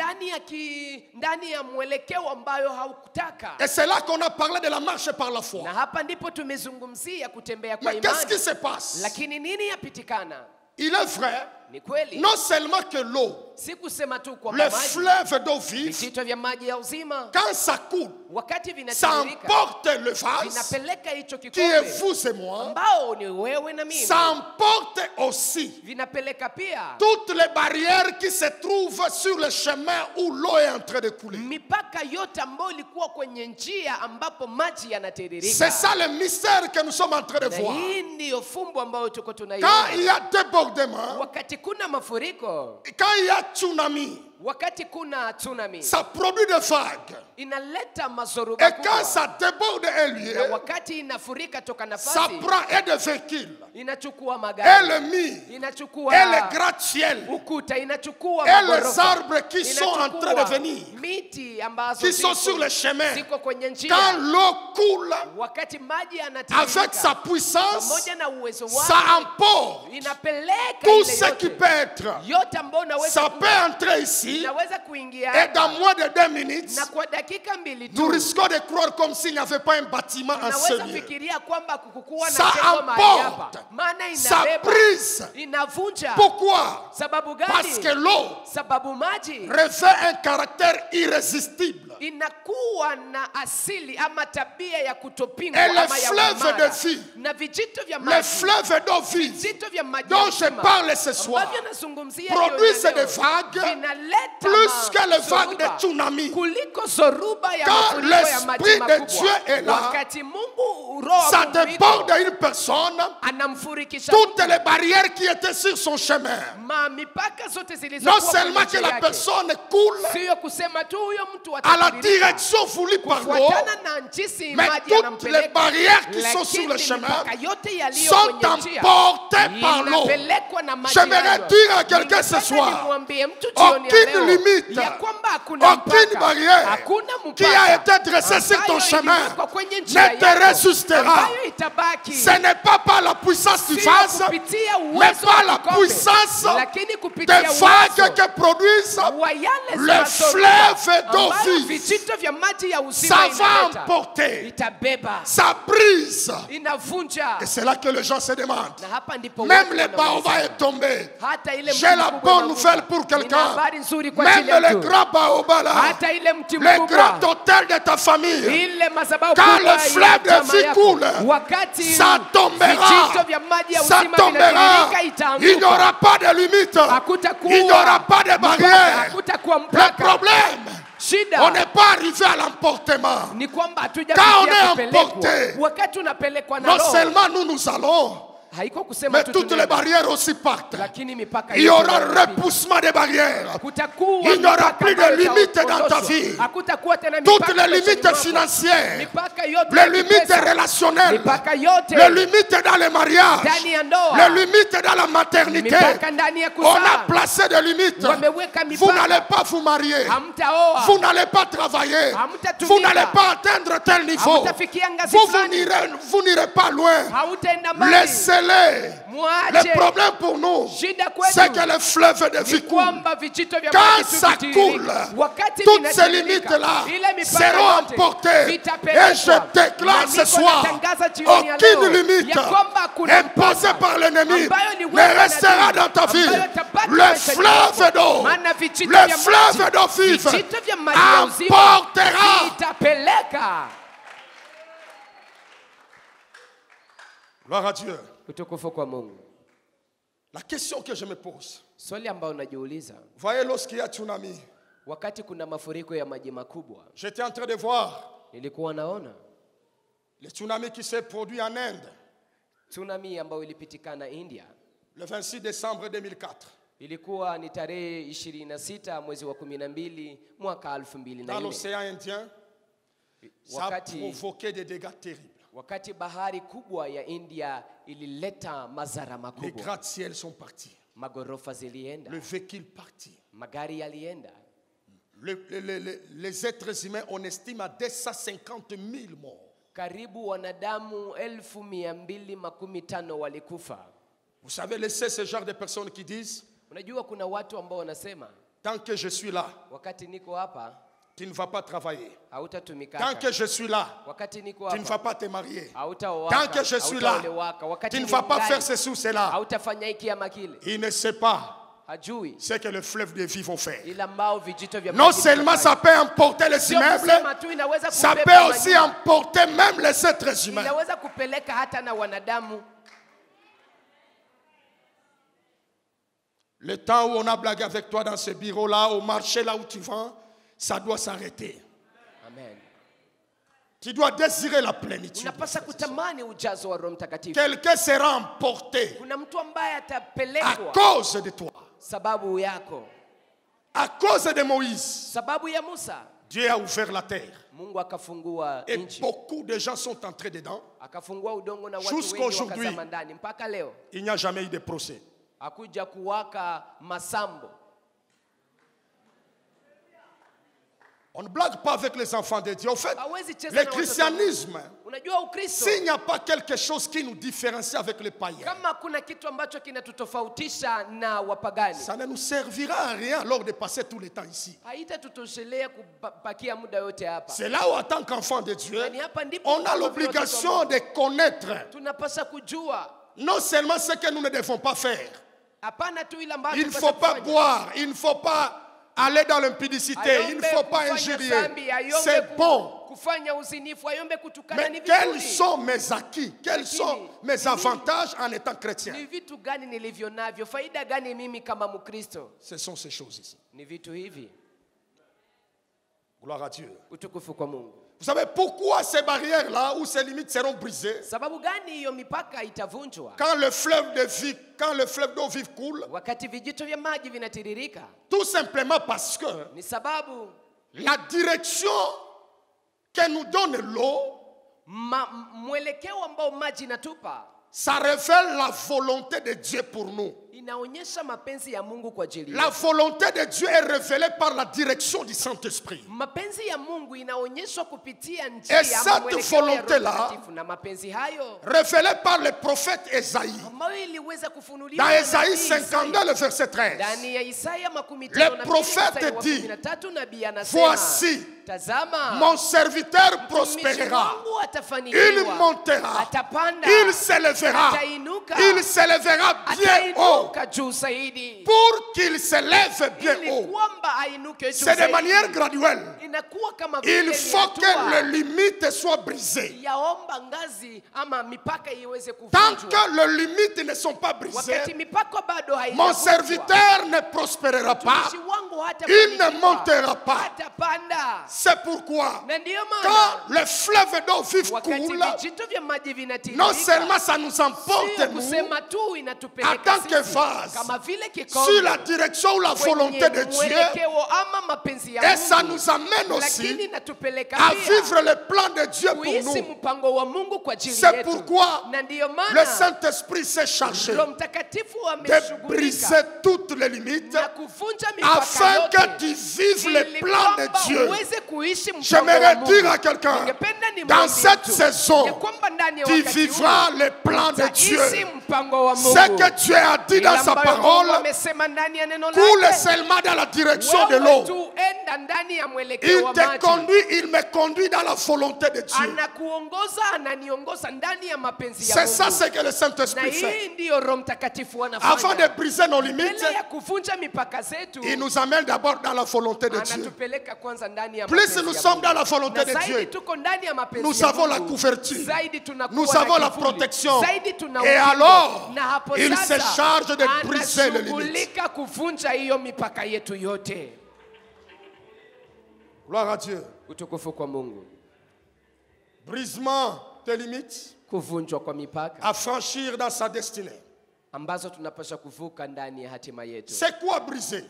ndani ya mwelekeo ambayo haukutaka. Et c'est là qu'on a parlé de la marche par la foi. Na hapa ndipo tumezungumzia kutembea kwa Mais qu'est-ce qui imani. se passe? Lakini nini yapitikana? Il est vrai Ni kweli. non seulement que l'eau, Si kusema tu kwamba le maji, fleuve d'eau vive, vijito vya maji ya uzima, quand ça coule, wakati ça vinatiririka, emporte le vase vinapeleka hicho qui est kikombe vous et moi, ambao ni wewe na mimi, ça emporte aussi vinapeleka pia toutes les barrières qui se trouvent sur le chemin où l'eau est en train de couler. mipaka yote ambayo ilikuwa kwenye njia ambapo maji yanatiririka. C'est ça le mystère que nous sommes en train de Na voir. hii ndiyo fumbo ambayo tuko Quand il tunaiona. y a débordement, Wakati kuna mafuriko, quand il y a tsunami, wakati kuna tsunami, ça produit des vagues. inaleta mazoruba Et quand kubwa. ça déborde un Na lieu, wakati inafurika toka ça nafasi, prend et des véhicules, inachukua et magari, le mur, inachukua et les gratte-ciel, ukuta, inachukua et les maghorofa, arbres qui sont en train de inachukua venir, miti ambazo qui sont ziko- sur le chemin. ziko kwenye njia. Quand l'eau coule, Wakati maji avec yanatiririka sa puissance, pamoja na uwezo ça wake, emporte inapeleka tout ile ce qui yote, peut être. yote ambayo unaweza Ça kuwa- peut entrer ici, inaweza kuingia et dans hapa, moins de 2 minutes, na kwa dakika mbili nous tu risquons de croire comme s'il n'y avait pas un bâtiment en ce unaweza lieu. fikiria kwamba kukukuwa na Ça jengo mahali hapa, emporte, maana ça inabeba, brise. inavunja. Pourquoi? Sababu Parce que gani? l'eau Sababu maji revêt un caractère irrésistible. inakuwa na asili ama tabia ya kutopingwa Et les ama ya fleuves uimara. de vie, Na vijito vya les maji, fleuves d'eau vive vijito vya maji dont ya je uzima, parle ce soir ambavyo nazungumzia produisent jioni ya des leo, vagues vinaleta plus que les mazoruba vagues de tsunami. kuliko zoruba ya Quand mafuriko ya maji l'Esprit de makubwa. Dieu est là, Wakati Mungu roho wa ça Mungu iko, déborde une personne, anamfurikisha toutes les barrières qui étaient sur son chemin. mipaka zote Non zilizokuwa seulement kwenye que njia la yake. personne coule Sio kusema tu huyo mtu à la atatiririka direction voulue par l'eau, kufuatana na jinsi mais maji toutes les yanampeleka, barrières qui sont sur lakini le chemin mipaka yote yaliyo sont kwenye njia emportées par l'eau. inapelekwa na maji J'aimerais hayo. dire à quelqu'un ce Ningetaka soir, nimwambie mtu jioni ya aucune leo limite, ya kwamba hakuna aucune mpaka, barrière hakuna qui a mpaka été dressée sur ton ambayo chemin iliwekwa kwenye njia ne te yako, résistera. ambayo itabaki. Ce n'est pas par la puissance du Sio vase, kupitia mais uwezo par wa la kikombe, puissance lakini kupitia des vagues uwezo que produisent wa yale le mazoruba fleuve d'eau ambayo vive. vijito vya maji ya uzima Ça va inaleta. emporter, Itabeba, ça brise. inavunja. Et c'est là que les gens se demandent. Na hapa ndipo Même watu le wanauliza. baobab est tombé. Hata ile J'ai mti la mkubwa bonne unaanguka. nouvelle pour Nina quelqu'un. habari nzuri kwa Même ajili ya le mtu. grand baobab là, Hata ile mti le mkubwa, grand hôtel de ta famille, ile madhabahu quand kubwa le fleuve ya de chama vie yako, coule, wakati ça tombera. vijito vya maji ya Ça uzima tombera. vinatiririka, Il itaanguka. n'y aura pas de limite. Hakutakuwa Il n'y aura pas de mpaka, barrière. hakutakuwa Le mpaka. problème, Shida on n'est pas arrivé à l'emportement. ni kwamba Quand on hatujafikia est kupelekwa. emporté, Wakati unapelekwa na non roho, seulement nous allons, haiko kusema mais tu toutes les tunaenda, barrières aussi partent. lakini mipaka Il y yote aura inapita. repoussement des barrières. Hakutakuwa Il n'y aura mipaka plus de ambayo limites dans ta itaondoshwa. vie. Hakutakuwa tena Toutes mipaka les maishani limites mwako. financières, Mipaka yote les ya limites kipesa, relationnelles, mipaka yote les limites dans les mariages, ndani ya ndoa, les limites dans la maternité. mipaka ndani ya On a kuzaa, placé des limites. wameweka Vous n'allez mipaka. pas vous marier. Hamtaoa, Vous n'allez pas travailler. Hamtatumika. Vous n'allez pas atteindre tel niveau. hamtafikia ngazi Vous fulani, n'irez pas loin. hautaenda mbali. Laissez-les. Le Mwache. problème pour nous, Shida c'est kwetu que le fleuve de ni vie coule. kwamba vijito vya Quand maji tu ça vitiririke. coule, Wakati toutes ces vinatiririka, limites-là ile mipaka seront yote emportées. vitapelekwa. Et je déclare Na ce niko soir, natangaza jioni ya leo, aucune limite ya kwamba hakuna imposée mpaka par l'ennemi ambayo ni ne wewe na restera adui, dans ta vie. ambayo itabaki Le maishani mwako. fleuve d'eau, Maana vijito le vya fleuve maji, d'eau vive vijito vya maji ya uzima emportera. vitapeleka. Gloire à Dieu. Utukufu kwa Mungu. La question que je me pose, Swali ambayo najiuliza, voyez lorsqu'il y a tsunami, wakati kuna mafuriko ya maji makubwa, j'étais en train de voir nilikuwa naona le tsunami qui s'est produit en Inde tsunami ambayo ilipitikana India. le 26 décembre 2004 Ilikuwa ni tarehe 26 mwezi wa 12 mwaka dans 2004. l'océan Indien. Ça a Wakati, provoqué des dégâts terribles. wakati bahari kubwa ya India ilileta madhara Les makubwa. gratte-ciels sont partis. Magorofa zilienda, Le véhicule parti. magari yalienda. Les êtres humains, on estime à 250 000 morts. Karibu wanadamu 1215 walikufa. Vous savez, laissez ce genre de personnes qui disent, Unajua kuna watu ambao wanasema tant que je suis là, wakati niko hapa tu ne vas pas travailler. hautatumika. Tant que je suis là, Wakati niko tu ne hapa vas pas te marier. hautaoa. Tant que je suis là, tu ne vas pas faire ceci ou cela. hautafanya hiki ama kile. Il ne sait pas Hajui ce que le fleuve de vie vont faire. ila ambao vijito vya Non maji seulement vitafanya. ça peut emporter les Sio immeubles, kusema tu inaweza ça kubeba peut aussi manyumba. emporter même les êtres humains. Inaweza kupeleka hata na wanadamu. Le temps où on a blagué avec toi dans ce bureau-là, au marché là où tu vends, ça doit s'arrêter. Amen. Tu dois désirer la plénitude. Unapaswa kutamani ujazo wa Roho Mtakatifu. Quelqu'un sera emporté Kuna mtu ambaye à atapelekwa cause de toi. sababu yako. À cause de Moïse, Sababu ya Musa, Dieu a ouvert la terre. Mungu akafungua Et nchi. beaucoup de gens sont entrés dedans. Akafungua udongo na watu Jusqu'à wengi aujourd'hui. wakazama ndani. Mpaka leo Il n'y a jamais eu de procès. hakuja kuwaka masambo. On ne blague pas avec les enfants de Dieu. En fait, Hawezi cheza le na watoto. christianisme, Unajua Ukristo, s'il n'y a pas quelque chose qui nous différencie avec les païens, kama kuna kitu ambacho kinatutofautisha na wapagani, ça ne nous servira à rien lors de passer tout le temps ici. haitatutoshelea kupakia muda yote hapa. C'est là où, en tant qu'enfant de Dieu, Yaani hapa ndipo on a kama vile l'obligation watoto de connaître wa- tunapaswa kujua non seulement ce que nous ne devons pas faire. hapana tu ile ambayo Il ne tunapaswa faut pas kufanya. boire, il ne faut pas aller dans l'impudicité, il ne Ayombe faut pas kufanya injurier. dhambi, ayombe C'est bon. kufanya uzinifu, ayombe kutukana, ni Mais quels vizuri. sont mes acquis? Quels sont mes avantages en étant chrétien? Ni vitu gani nilivyo navyo? Faida gani mimi kama Mkristo? Ce sont ces choses ici. Ni vitu hivi. Gloire à Dieu. Utukufu kwa Mungu. Vous savez pourquoi ces barrières-là ou ces limites seront brisées? Sababu gani hiyo mipaka itavunjwa? Quand le fleuve d'eau vive coule, Wakati vijito vya maji vinatiririka, tout simplement parce que ni sababu la direction que nous donne l'eau, mwelekeo ambao maji inatupa ça révèle la volonté de Dieu pour nous. inaonyesha mapenzi ya Mungu kwa ajili La yetu. volonté de Dieu est révélée par la direction du Saint-Esprit. Mapenzi ya Mungu inaonyeshwa kupitia Et njia ama cette mwelekeo ya Roho volonté-là, Mtakatifu, na mapenzi hayo révélée par le prophète Esaïe. ambayo iliweza kufunuliwa Dans na Esaïe nabii 52, Isaya. le verset 13. Ndani ya Isaya Le 52 prophète dit, nabii anasema, voici, tazama, mon serviteur mtumishi prospérera. wangu Il atafanikiwa, montera. atapanda, Il s'élèvera. atainuka, Il s'élèvera bien haut. atainuka juu zaidi, Pour qu'il s'élève bien ili haut. kwamba ainuke juu C'est de zaidi. manière graduelle. Inakuwa kama vile Il ni faut hatua que les limites soient brisées. yaomba ngazi ama mipaka iweze Tant kuvunjwa. que les limites ne sont pas brisées, Wakati mipaka bado mon haijavunjwa, serviteur ne prospérera pas. mtumishi wangu Il ne hatafanikiwa, montera pas. hatapanda. C'est pourquoi, Na ndiyo quand maana le fleuve d'eau vive wakati coule, vijito vya maji non vinatiririka, seulement ça nous emporte, sio nous, kusema tu en inatupeleka tant que sisi vase, kama vile sur kikombe la direction ou la volonté de kwenye Dieu, mwelekeo ama mapenzi ya et ça Mungu, nous amène aussi lakini inatupeleka à pia vivre le plan de Dieu pour kuishi nous. mpango wa Mungu kwa ajili C'est yetu. pourquoi Na ndiyo le maana Saint-Esprit s'est chargé Roho Mtakatifu de ameshughulika briser toutes les limites na kuvunja mipaka afin yote que tu vives le ili plan de kwamba Dieu. uweze kuishi mpango wa J'aimerais Mungu. dire à quelqu'un, Ningependa nimwambie dans cette mtu, saison, ya kwamba ndani ya tu wakati vivras huu, le plan de Dieu. utaishi mpango wa Mungu. Ce que Dieu a dit dans Ile sa ambayo Mungu parole amesema ndani ya neno coule lake, seulement dans la direction de wewe l'eau. tu enda ndani ya mwelekeo Il wa te maji. conduit, il me conduit dans la volonté de Dieu. Anakuongoza, ananiongoza ndani ya mapenzi ya C'est ça Mungu. ce que le Na Saint-Esprit fait. hii ndiyo Roho Mtakatifu Avant de anafanya. briser nos limites, Mbele ya kuvunja mipaka zetu, il nous amène d'abord dans la volonté de Dieu. anatupeleka kwanza ndani ya Plus mapenzi nous ya sommes Mungu. dans la volonté Na de zaidi Dieu, tuko ndani ya mapenzi nous ya avons la Mungu, couverture. zaidi tunakuwa Nous na avons la kivuli. protection. Zaidi tuna Et ukingo. alors, Na hapo il se sasa, charge de briser les limites. anashughulika kuvunja hiyo mipaka yetu yote. Gloire à Dieu. Utukufu kwa Mungu. Brisement des limites, Kuvunjwa kwa mipaka à franchir dans sa destinée. ambazo tunapaswa kuvuka ndani ya hatima yetu. C'est quoi briser?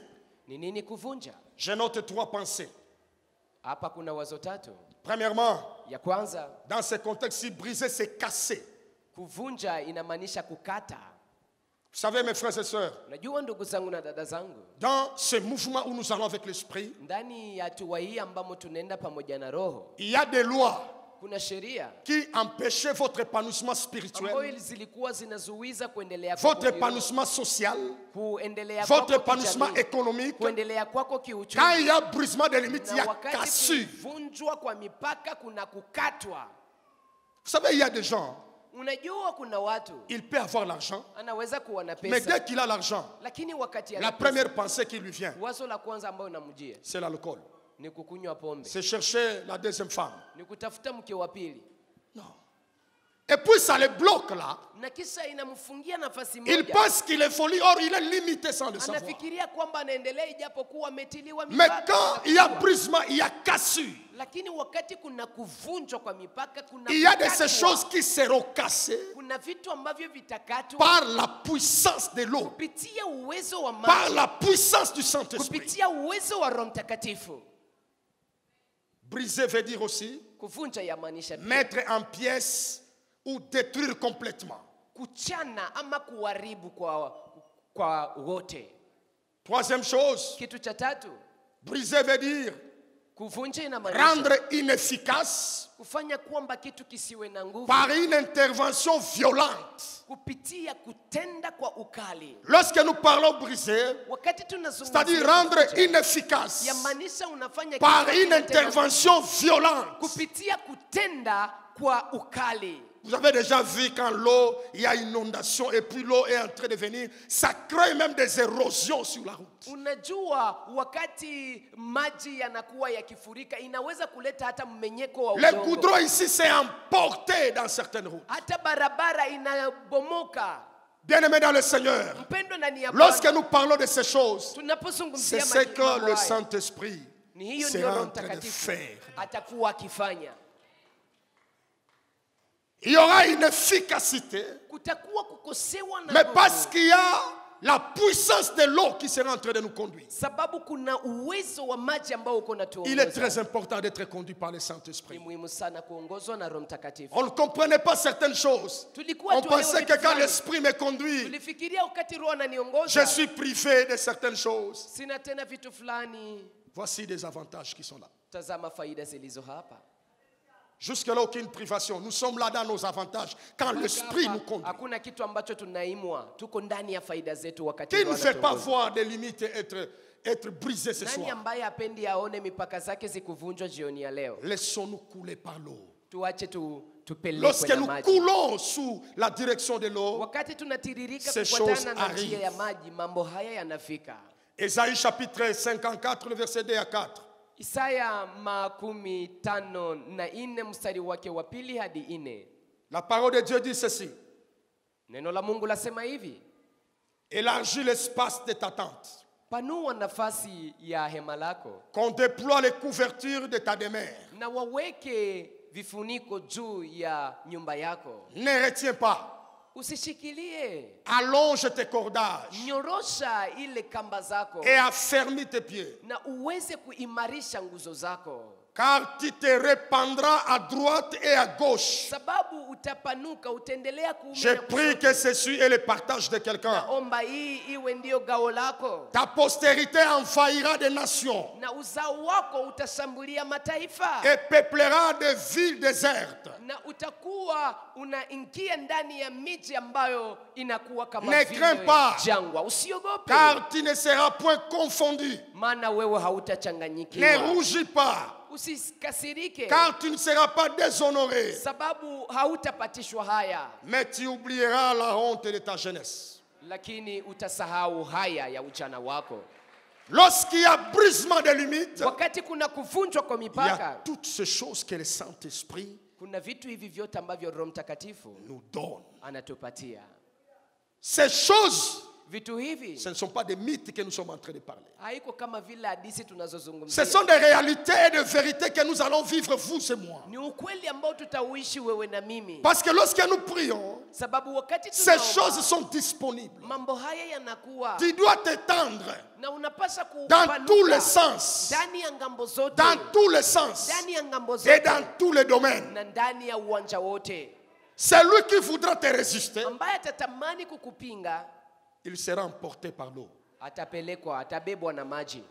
Ni nini kuvunja? Je note trois pensées. Hapa kuna wazo tatu. Premièrement, Ya kwanza, dans ce contexte-ci, briser, c'est casser. kuvunja inamaanisha kukata. Vous savez, mes frères et sœurs, Unajua ndugu zangu na dada zangu, dans ce mouvement où nous allons avec l'Esprit, ndani ya hatua hii ambamo tunaenda pamoja na Roho, il y a des lois kuna sheria qui empêchaient votre épanouissement spirituel, ambayo zilikuwa zinazuiza kuendelea votre kwako kiroho, épanouissement social, kuendelea votre kwako épanouissement kijamii, économique. kuendelea kwako Quand kiuchumi. il y a brisement des limites, il y Na a wakati cassure. kuvunjwa kwa mipaka kuna kukatwa. Vous savez, il y a des gens, Unajua kuna watu il peut avoir l'argent, anaweza kuwa na mais pesa, dès qu'il a l'argent, lakini wakati la ana pesa, première pensée qui lui vient, wazo la kwanza ambayo namjia c'est l'alcool. ni kukunywa pombe, C'est chercher la deuxième femme. ni kutafuta mke wa pili, Non. Et puis ça le bloque là. na kisha inamfungia nafasi Il moja. pense qu'il est folie, or il est limité sans le savoir. Anafikiria kwamba anaendelea ijapokuwa ametiliwa Mais mipaka. quand il y a brisement, il y a cassure. Lakini wakati kuna kuvunjwa kwa mipaka, kuna Il y a de ces kukatwa. choses qui seront cassées Kuna vitu ambavyo vitakatwa par la puissance de l'eau, kupitia uwezo wa par maji, la puissance du Saint-Esprit. kupitia uwezo wa Roho Mtakatifu. Briser veut dire aussi Kuvunja yamaanisha pia mettre en pièces ou détruire complètement. kuchana ama kuharibu kwa wote. Troisième chose, Kitu cha tatu, briser veut dire kuvunja inamaanisha rendre inefficace kufanya kwamba kitu kisiwe na nguvu par une intervention violente. kupitia kutenda kwa ukali. Lorsque nous parlons briser, Wakati c'est-à-dire tunazungumzia rendre kuvunja, inefficace yamaanisha unafanya par kitu une kinatenda intervention violente. kupitia kutenda kwa ukali. Vous avez déjà vu quand l'eau, il y a inondation et puis l'eau est en train de venir, ça crée même des érosions sur la route. Unajua wakati maji yanakuwa yakifurika inaweza kuleta hata mmenyeko wa Le udongo. goudron ici s'est emporté dans certaines routes. Hata barabara inabomoka. Bien-aimés dans le Seigneur, Mpendo ndani ya lorsque Bwana, nous parlons de ces choses, c'est tunapozungumzia ce que mambo le haya, Saint-Esprit ni hiyo ndio sera Roho en train de Mtakatifu faire. atakuwa akifanya. Il y aura une efficacité, Kutakuwa kukosewa na mais nguvu, parce qu'il y a la puissance de l'eau qui sera en train de nous conduire. sababu kuna uwezo wa maji ambao uko Il est natuongoza. très important d'être conduit par le Ni Saint-Esprit. muhimu sana kuongozwa na Roho Mtakatifu. On ne comprenait pas certaines choses. Tulikuwa On tuelewe pensait vitu que quand fulani. l'Esprit me conduit, Tulifikiria wakati Roho je ananiongoza suis privé de certaines choses. sina tena vitu fulani. Voici des avantages qui sont là. Tazama faida zilizo hapa. Jusque-là, aucune privation. Nous sommes là dans nos avantages quand l'Esprit nous conduit. Hakuna kitu ambacho tunaimwa, tuko ndani ya faida zetu wakati Qui ne Roho veut pas anatuongoza. voir des limites être brisées ce Nani soir? ambaye apendi aone mipaka zake zikuvunjwa jioni ya leo? Laissons-nous couler par l'eau. Tuache tupelekwe Lorsque na nous maji. coulons sous la direction de l'eau, Wakati tunatiririka ces kufuatana choses na njia ya arrivent. maji, mambo haya yanafika. Ésaïe chapitre 54, le verset 2 à 4. Isaya 54 mstari wake wa 2 hadi 4. La parole de Dieu dit ceci. Neno la Mungu lasema hivi: Élargis l'espace de ta tente, panua nafasi ya hema lako qu'on déploie les couvertures de ta demeure. na waweke vifuniko juu ya nyumba yako. Ne retiens pas, Usishikilie, allonge tes cordages nyorosha ile kamba zako et affermis tes pieds, na uweze kuimarisha nguzo zako, car tu te répandras à droite et à gauche. sababu utapanuka, utaendelea kuume Je na prie que ceci est le partage de quelqu'un. omba hii iwe ndio gao lako, Ta postérité envahira des nations na uzao wako utashambulia mataifa, et peuplera des villes désertes. na utakuwa unaingia ndani ya miji ambayo inakuwa kama Ne vile crains pas, jangwa. Usiogope, car tu ne seras point confondu. maana wewe Ne hautachanganyikiwa. rougis pas, Usikasirike, car tu ne seras pas déshonoré, sababu hautapatishwa haya, mais tu oublieras la honte de ta jeunesse. lakini utasahau haya ya ujana wako. Lorsqu'il y a brisement des limites, Wakati kuna kuvunjwa kwa il y a mipaka, toutes ces choses que le Saint-Esprit kuna vitu hivi vyote ambavyo Roho Mtakatifu nous donne. anatupatia. Ces choses, Vitu hivi ce ne sont pas des mythes que nous sommes en train de parler. haiko kama vile hadithi Ce tunazozungumzia. sont des réalités et des vérités que nous allons vivre, vous et moi. Ni ukweli ambao tutauishi wewe na mimi, Parce que lorsque nous prions, sababu wakati ces tunaomba, choses sont disponibles. mambo haya yanakuwa, Tu dois t'étendre na unapaswa dans kupanuka tous les sens, ndani ya ngambo zote, dans tous les sens ndani ya ngambo et zote dans tous les domaines. na ndani ya uwanja wote. Celui qui voudra te résister, Ambaye atatamani kukupinga il sera emporté par l'eau. atapelekwa, atabebwa na maji.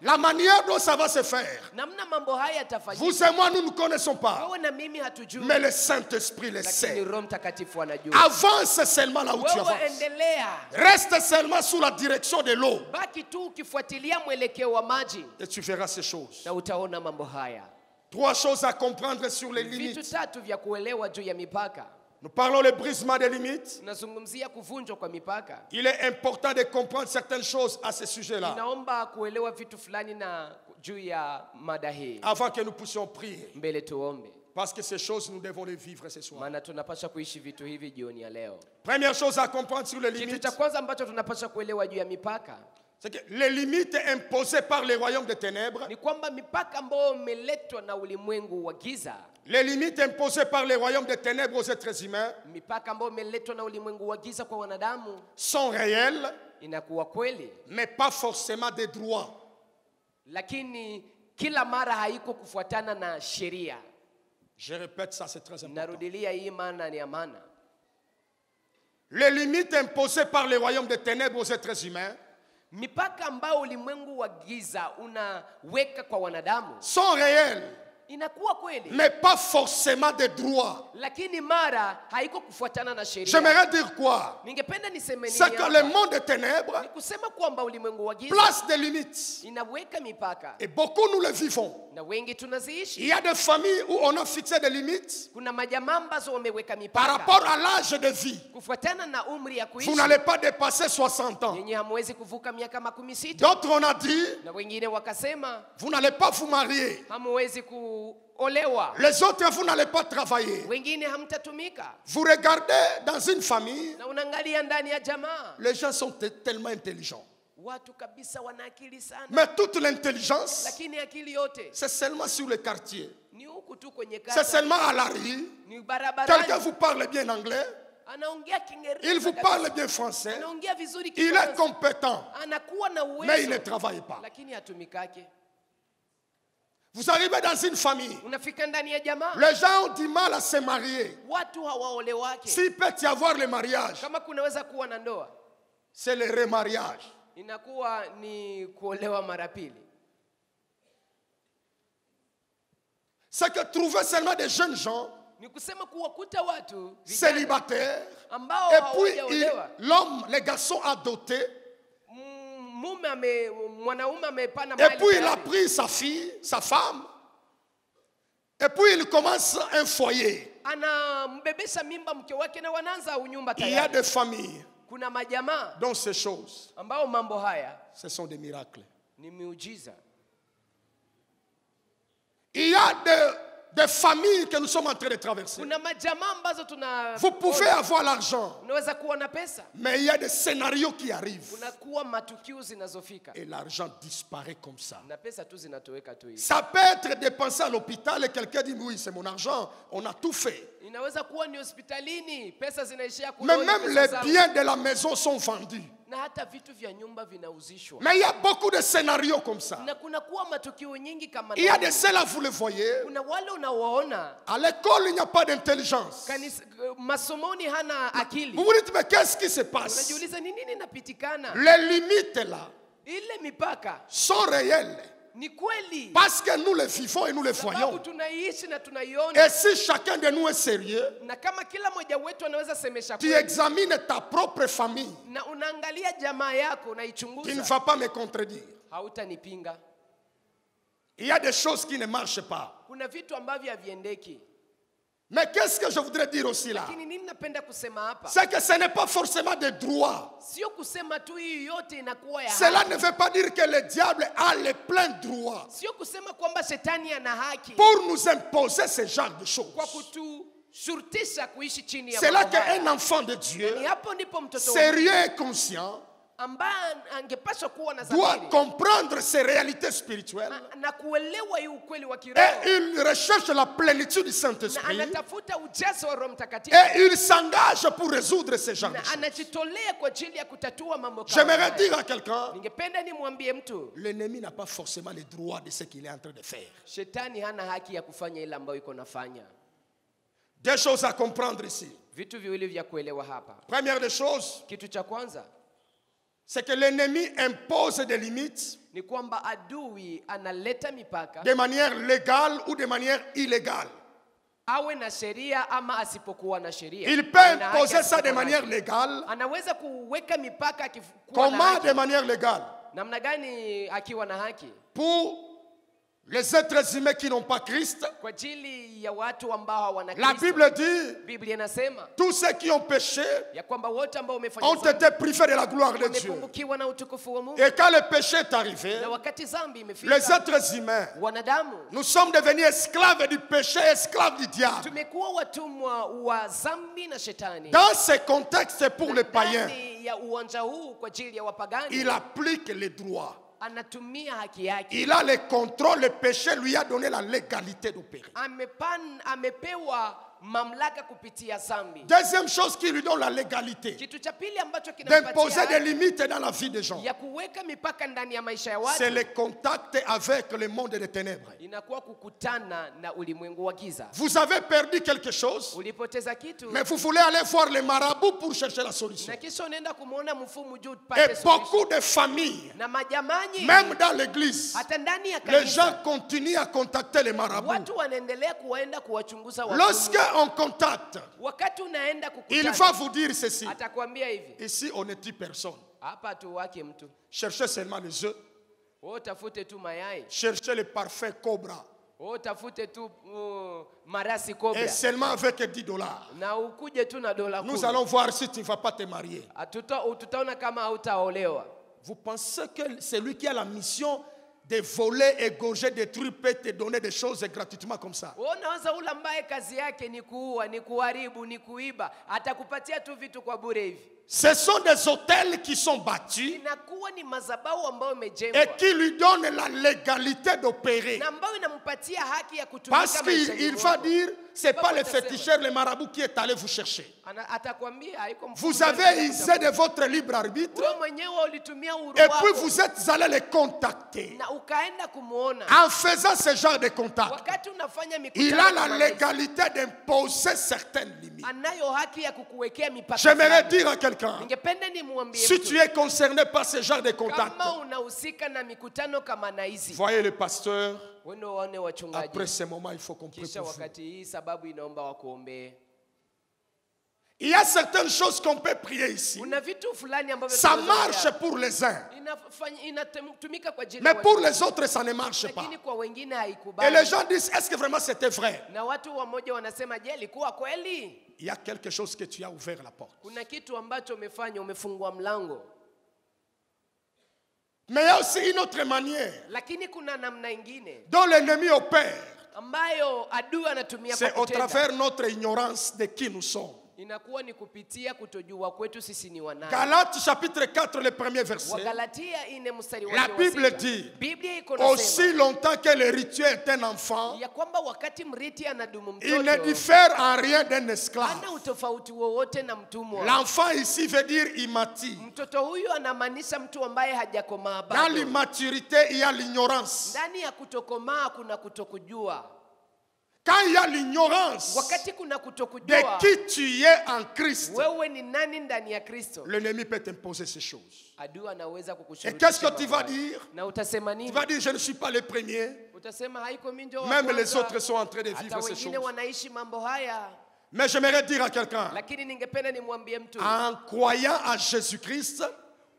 La manière dont ça va se faire, namna mambo haya vous yatafanyika, et moi, nous ne connaissons pas. wewe na mimi hatujui, Mais le Saint-Esprit le lakini sait. Roho Mtakatifu anajua. Avance seulement là où tu Wewe avances. endelea, Reste seulement sous la direction de l'eau. baki tu ukifuatilia mwelekeo wa maji Et tu verras ces choses. na utaona mambo haya. 3 choses à comprendre sur les Vitu limites. tatu vya kuelewa juu ya mipaka. Nous parlons le brisement des limites. Tunazungumzia kuvunjwa kwa mipaka. Il est important de comprendre certaines choses à ce sujet-là Inaomba kuelewa vitu fulani na juu ya mada hii. avant que nous puissions prier. Mbele tuombe, Parce que ces choses, nous devons les vivre ce soir. maana tunapaswa kuishi vitu hivi jioni ya leo. Première chose à comprendre sur les Kitu limites, cha kwanza ambacho tunapaswa kuelewa juu ya mipaka c'est que les limites imposées par les royaumes des ténèbres, ni kwamba mipaka ambayo imeletwa na ulimwengu wa giza, les limites imposées par les royaumes des ténèbres aux êtres humains mipaka ambayo imeletwa na ulimwengu wa giza kwa wanadamu sont réelles, inakuwa kweli, mais pas forcément des droits. lakini kila mara haiko kufuatana na sheria. Je répète ça, c'est très important. Narudilia hii, maana ni amana. Les limites imposées par les royaumes des ténèbres aux êtres humains Mipaka ambayo ulimwengu wa giza unaweka kwa wanadamu sont réelles, inakuwa kweli, mais pas forcément des droits. lakini mara haiko kufuatana na sheria. J'aimerais dire quoi? Ningependa niseme nini C'est que hapa? le monde des ténèbres Ni kusema kwamba ulimwengu wa giza place des limites. inaweka mipaka Et beaucoup nous le vivons. na wengi Il tunaziishi. y a des familles où on a fixé des limites Kuna majamaa ambazo wameweka par mipaka rapport à l'âge de vie. kufuatana na umri ya kuishi. Vous n'allez pas dépasser 60 ans. Yenye hamwezi kuvuka miaka 16. D'autres, on a dit, Na wengine wakasema vous n'allez pas vous marier. hamwezi kuolewa. Les autres, vous n'allez pas travailler. Wengine hamtatumika. Vous regardez dans une famille, Na unaangalia ndani ya jamaa, les gens sont tellement intelligents. watu kabisa wana akili sana, Mais toute l'intelligence, lakini akili yote c'est seulement sur le quartier. ni huku tu kwenye C'est kata, seulement à la rue. ni Quelqu'un barabarani. vous parle bien anglais, Anaongea Kiingereza, il vous kabisa. parle bien français, Anaongea vizuri il est Kifaransa. compétent, Anakuwa na mais il ne uwezo travaille pas. lakini hatumikake. Vous arrivez dans une famille, Unafika ndani ya jamaa, les gens ont du mal à se marier. watu hawaolewake. S'il peut y avoir le mariage, Kama kunaweza kuwa na ndoa, c'est le remariage. inakuwa ni kuolewa mara pili. C'est que trouver seulement des jeunes gens Ni kusema kuwakuta watu vijana célibataires, ambao et puis hawajaolewa. l'homme, les garçons adoptés, Mwanaume amepana et mali puis il a tayari. pris sa fille, sa femme, et puis il commence un foyer. Anambebesha mimba mke wake na wanaanza unyumba Il y a tayari. des familles Kuna majamaa dont ces choses, ambao mambo haya ce sont des miracles. ni miujiza. Il y a des familles que nous sommes en train de traverser. Kuna majamaa ambazo Vous pouvez avoir l'argent, unaweza kuwa na pesa, mais il y a des scénarios qui arrivent. kunakuwa matukio zinazofika Et l'argent disparaît comme ça. na pesa tu zinatoweka tu hivi. Ça peut être dépensé à l'hôpital et quelqu'un dit oui, c'est mon argent, on a tout fait. Inaweza kuwa ni hospitalini, pesa zinaishia Mais kuloni, même pesa les zangu. biens de la maison sont vendus. Na hata vitu vya nyumba vinauzishwa. Mais il y a beaucoup de scénarios comme ça. Na kuna kuwa matukio nyingi kama Il y a na- des celles-là, vous le voyez. kuna wale unawaona À l'école, il n'y a pas d'intelligence. masomoni hana akili. Vous vous dites, mais qu'est-ce qui se passe? Unajiuliza ni nini inapitikana? Les limites là Ile mipaka sont réelles. ni kweli, Parce que nous les vivons et nous les sababu voyons. tunaiishi na tunaiona. Et si chacun de nous est sérieux, Na kama kila mmoja wetu anaweza semesha tu kweli examines ta propre famille, na unaangalia jamaa yako tu ne unaichunguza, vas pas me contredire. hautanipinga. Il y a des choses qui ne marchent pas. Kuna vitu ambavyo haviendeki. Mais qu'est-ce que je voudrais dire aussi là? Lakini nini napenda kusema hapa? C'est que ce n'est pas forcément des droits. Sio kusema tu hii yote inakuwa ya Cela haki. ne veut pas dire que le diable a les pleins droits Sio kusema kwamba shetani ana haki pour nous imposer ce genre de choses. kwa kutushurutisha kuishi chini ya C'est là mambo haya. qu'un enfant de Dieu, Ni hapo ndipo mtoto wa sérieux et conscient, ambaye angepaswa kuwa na doit dhamiri comprendre ces réalités spirituelles na kuelewa hii ukweli wa et kiroho il recherche la plénitude du na Saint-Esprit anatafuta ujazo wa Roho Mtakatifu et il s'engage pour résoudre ce genre de na choses. anajitolea kwa ajili ya kutatua mambo kama J'aimerais haya. dire à quelqu'un, Ningependa nimwambie mtu, l'ennemi n'a pas forcément les droits de ce qu'il est en train de faire. shetani hana haki ya kufanya ile ambayo iko nafanya. Deux choses à comprendre ici. Vitu viwili vya kuelewa hapa. Première des choses, Kitu cha kwanza c'est que l'ennemi impose des limites ni ni kwamba adui analeta mipaka de manière légale ou de manière illégale. awe na sheria ama asipokuwa na sheria. Il peut imposer ça de manière légale. Anaweza kuweka mipaka akiwa na Comment haki. de manière légale? Namna gani akiwa na haki? Pour les êtres humains qui n'ont pas Christ, Kwa ajili ya watu ambao hawana la Kristo. Bible dit, Biblia inasema tous ceux qui ont péché ya kwamba wote ambao wamefanya ont été privés de la gloire de Dieu. wamepungukiwa na utukufu wa Mungu. Et quand le péché est arrivé, Na wakati dhambi les imefika, êtres humains, wanadamu nous sommes devenus esclaves du péché, esclaves du diable. tumekuwa watumwa wa dhambi na shetani. Dans ce contexte, pour les païens, Ndani ya uwanja huu kwa ajili ya wapagani, il applique les droits. anatumia haki yake. Il a le contrôle, le péché lui a donné la légalité d'opérer. Amepewa mamlaka kupitia dhambi. Deuxième chose qui lui donne la légalité, Kitu cha pili ambacho d'imposer kinampatia des haki limites dans la vie des gens, ya kuweka mipaka ndani ya maisha ya c'est watu, le contact avec le monde des ténèbres. inakuwa kukutana na ulimwengu wa giza. Vous avez perdu quelque chose, Ulipoteza kitu mais vous voulez aller voir les marabouts pour chercher la solution. na kisha unaenda kumuona mfumu juu Et upate suluhisho. beaucoup de familles, Na majamani même dans l'église, hata ndani ya les gens kanisa continuent à contacter les marabouts. watu wanaendelea kuenda kuwachunguza wafumu. Lorsqu'on contacte, Wakati unaenda il va kukutana vous dire ceci. atakwambia hivi, Ici, on ne tue personne. hapa tu wake mtu, Cherchez seulement les œufs. wewe utafute tu mayai, Cherchez le parfait cobra. wewe utafute tu marasi kobra, Et seulement avec 10 dollars. na ukuje tu na dola Nous 10. allons voir si tu ne vas pas te marier. Tutaona kama hautaolewa. Vous pensez que celui qui a la mission de voler, égorger, détruire peut te donner des choses gratuitement comme ça? Wewe unaweza ule ambaye kazi yake ni kuua, ni kuharibu, ni kuiba, atakupatia tu vitu kwa bure hivi. Ce sont des hôtels qui sont bâtis Inakuwa ni madhabahu ambayo et imejengwa qui lui donnent la légalité d'opérer. na ambayo inampatia haki ya kutumika Parce maishani qu'il va mwako. dire, ce n'est pas le Atasema. féticheur, le marabout qui est allé vous chercher. Atakwambia haiko mfumo Vous gani avez unataka usé de votre libre arbitre wewe mwenyewe ulitumia uhuru et puis wako vous êtes allé les contacter. na ukaenda kumuona. En faisant ce genre de contact, Wakati unafanya il mikutano a la kama hizi, légalité d'imposer certaines limites. anayo haki ya kukuwekea mipaka. J'aimerais fulani. dire à quelqu'un, Ningependa nimwambie si mtu, tu es concerné par ce genre de contact, kama unahusika na mikutano kama na hizi, voyez le pasteur, wewe waone wachungaji. après ce moment, il faut qu'on prie Kisha pour vous. wakati hii sababu inaomba wakuombee. Il y a certaines choses qu'on peut prier ici. Kuna vitu fulani ambavyo Ça tunaweza marche kuya- pour les uns, inatumika kwa ajili mais ya pour watu, les autres, ça ne marche pas. lakini kwa wengine Et haikubali. les gens disent, est-ce que vraiment c'était vrai? Na watu wamoja wanasema, je, ilikuwa kweli? Il y a quelque chose que tu as ouvert la porte. Kuna kitu ambacho umefanya, umefungua mlango. Mais il y a aussi une autre manière Lakini kuna namna ingine dont l'ennemi opère. ambayo adui anatumia kwa C'est au kutenda. travers de notre ignorance de qui nous sommes. Inakuwa ni kupitia kutojua kwetu sisi ni wanani. Galates chapitre 4, le premier verset. Wagalatia 4 mstari La wake wa Bible 6. dit, Biblia iko aussi nasema longtemps que l'héritier est un enfant, ya kwamba wakati mrithi anadumu il ne mtoto diffère en rien d'un esclave. hana utofauti wowote na mtumwa. L'enfant ici veut dire immature. Mtoto huyu anamaanisha mtu ambaye hajakomaa Dans bado. l'immaturité, il y a l'ignorance. Ndani ya kutokomaa kuna kutokujua. Quand il y a l'ignorance Wakati kuna de kutokujua qui tu es en Christ, wewe ni nani ndani ya Kristo, l'ennemi peut t'imposer ces choses. adui anaweza Et kukushurutisha. qu'est-ce que tu vas mambo haya. dire? Na utasema Tu nini? vas dire, je ne suis pas le premier. Utasema haiko mimi ndio wa Même les kwanza. autres sont en train de Hata vivre ces wengine choses. wanaishi mambo haya. Mais j'aimerais dire à quelqu'un, Lakini ningependa nimwambie mtu, en croyant à Jésus-Christ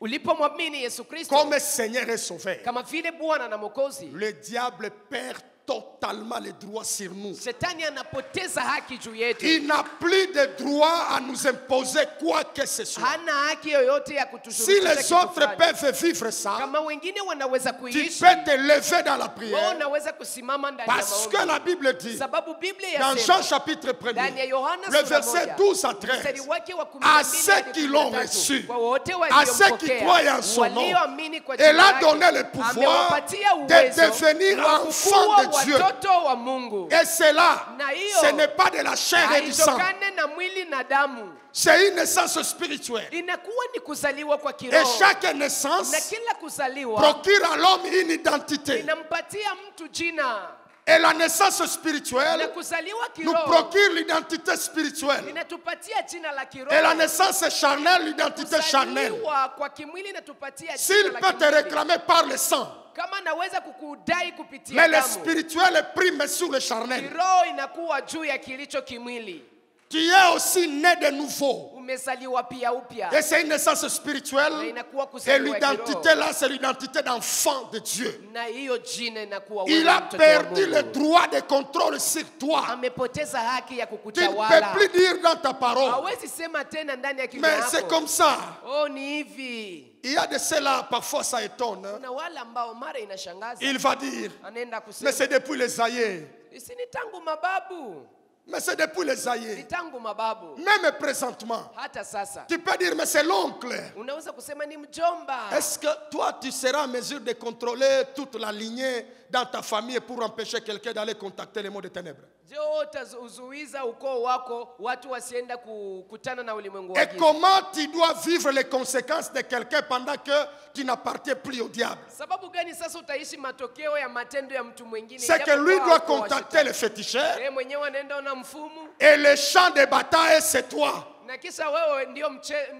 ulipomwamini Yesu Kristo comme Seigneur et Sauveur, kama vile Bwana na Mwokozi, le diable perd totalement les droits sur nous. shetani anapoteza haki juu yetu. Il n'a plus de droit à nous imposer quoi que ce soit. Hana haki yoyote ya Si kutushurutisha les kitu autres fulani. peuvent vivre ça, Kama wengine wanaweza tu kuishi, peux te lever dans la wewe prière. unaweza kusimama ndani ya Parce que la maombi. Bible dit, Sababu Biblia dans yasema Jean chapitre ndani ya 1er, Yohana le sura verset 1, 12 à mstari 13, wake wa 12 à hadi ceux qui l'ont 13, reçu, kwa wote à ceux qui waliompokea, croient en son nom, walioamini kwa elle jina a lake, donné le pouvoir amewapatia de uwezo devenir wa enfants kukuwa de Dieu. watoto wa Mungu. Et cela, Na hiyo, ce n'est pas de la chair et du sang, haitokane na mwili na damu, c'est une naissance spirituelle. inakuwa ni kuzaliwa kwa Et kiroho. chaque Na naissance kila kuzaliwa procure à l'homme une identité. inampatia mtu jina, Et la naissance na spirituelle kuzaliwa nous kiroho procure l'identité spirituelle. inatupatia jina la kiroho. Et la naissance charnelle, l'identité charnelle. Kuzaliwa kwa kimwili inatupatia jina S'il la peut te kimwili. réclamer par le sang, kama naweza kukudai kupitia Mais le damu, spirituel prime sur le charnel. kiroho inakuwa juu ya kilicho kimwili. Tu es aussi né de nouveau. Umezaliwa pia upya. Et c'est une naissance spirituelle. Na inakuwa Et kuzaliwa l'identité kiroho. là, c'est l'identité d'enfant de Dieu. Na hiyo jina inakuwa Il wewe a mtoto wa perdu Mungu. le droit de contrôle sur toi. Amepoteza haki ya Tu ne peux kukutawala. plus dire dans ta parole. Hawezi sema tena ndani ya kinywa Mais c'est yako. comme ça. Oh, ni hivi. Il y a de cela, parfois ça étonne. Hein. Kuna wale ambao mara inashangaza. Il va dire, Anaenda mais kusema, c'est depuis les aïeux. si ni tangu mababu. Mais c'est depuis les Ni aïeux. tangu mababu. Même présentement. Hata sasa. Tu peux dire, mais c'est l'oncle. Unaweza kusema ni mjomba. Est-ce que toi, tu seras en mesure de contrôler toute la lignée dans ta famille pour empêcher quelqu'un d'aller contacter les mondes des ténèbres? Je utazuiza ukoo wako watu wasienda kukutana na ulimwengu wa Et giza. comment tu dois vivre les conséquences de quelqu'un pendant que tu n'appartiens plus au diable? Sababu gani sasa utaishi matokeo ya matendo ya mtu mwingine? C'est que lui doit contacter le féticheur. Yeye mwenyewe anaenda na mfumu Et le champ de bataille, c'est toi. na kisha wewe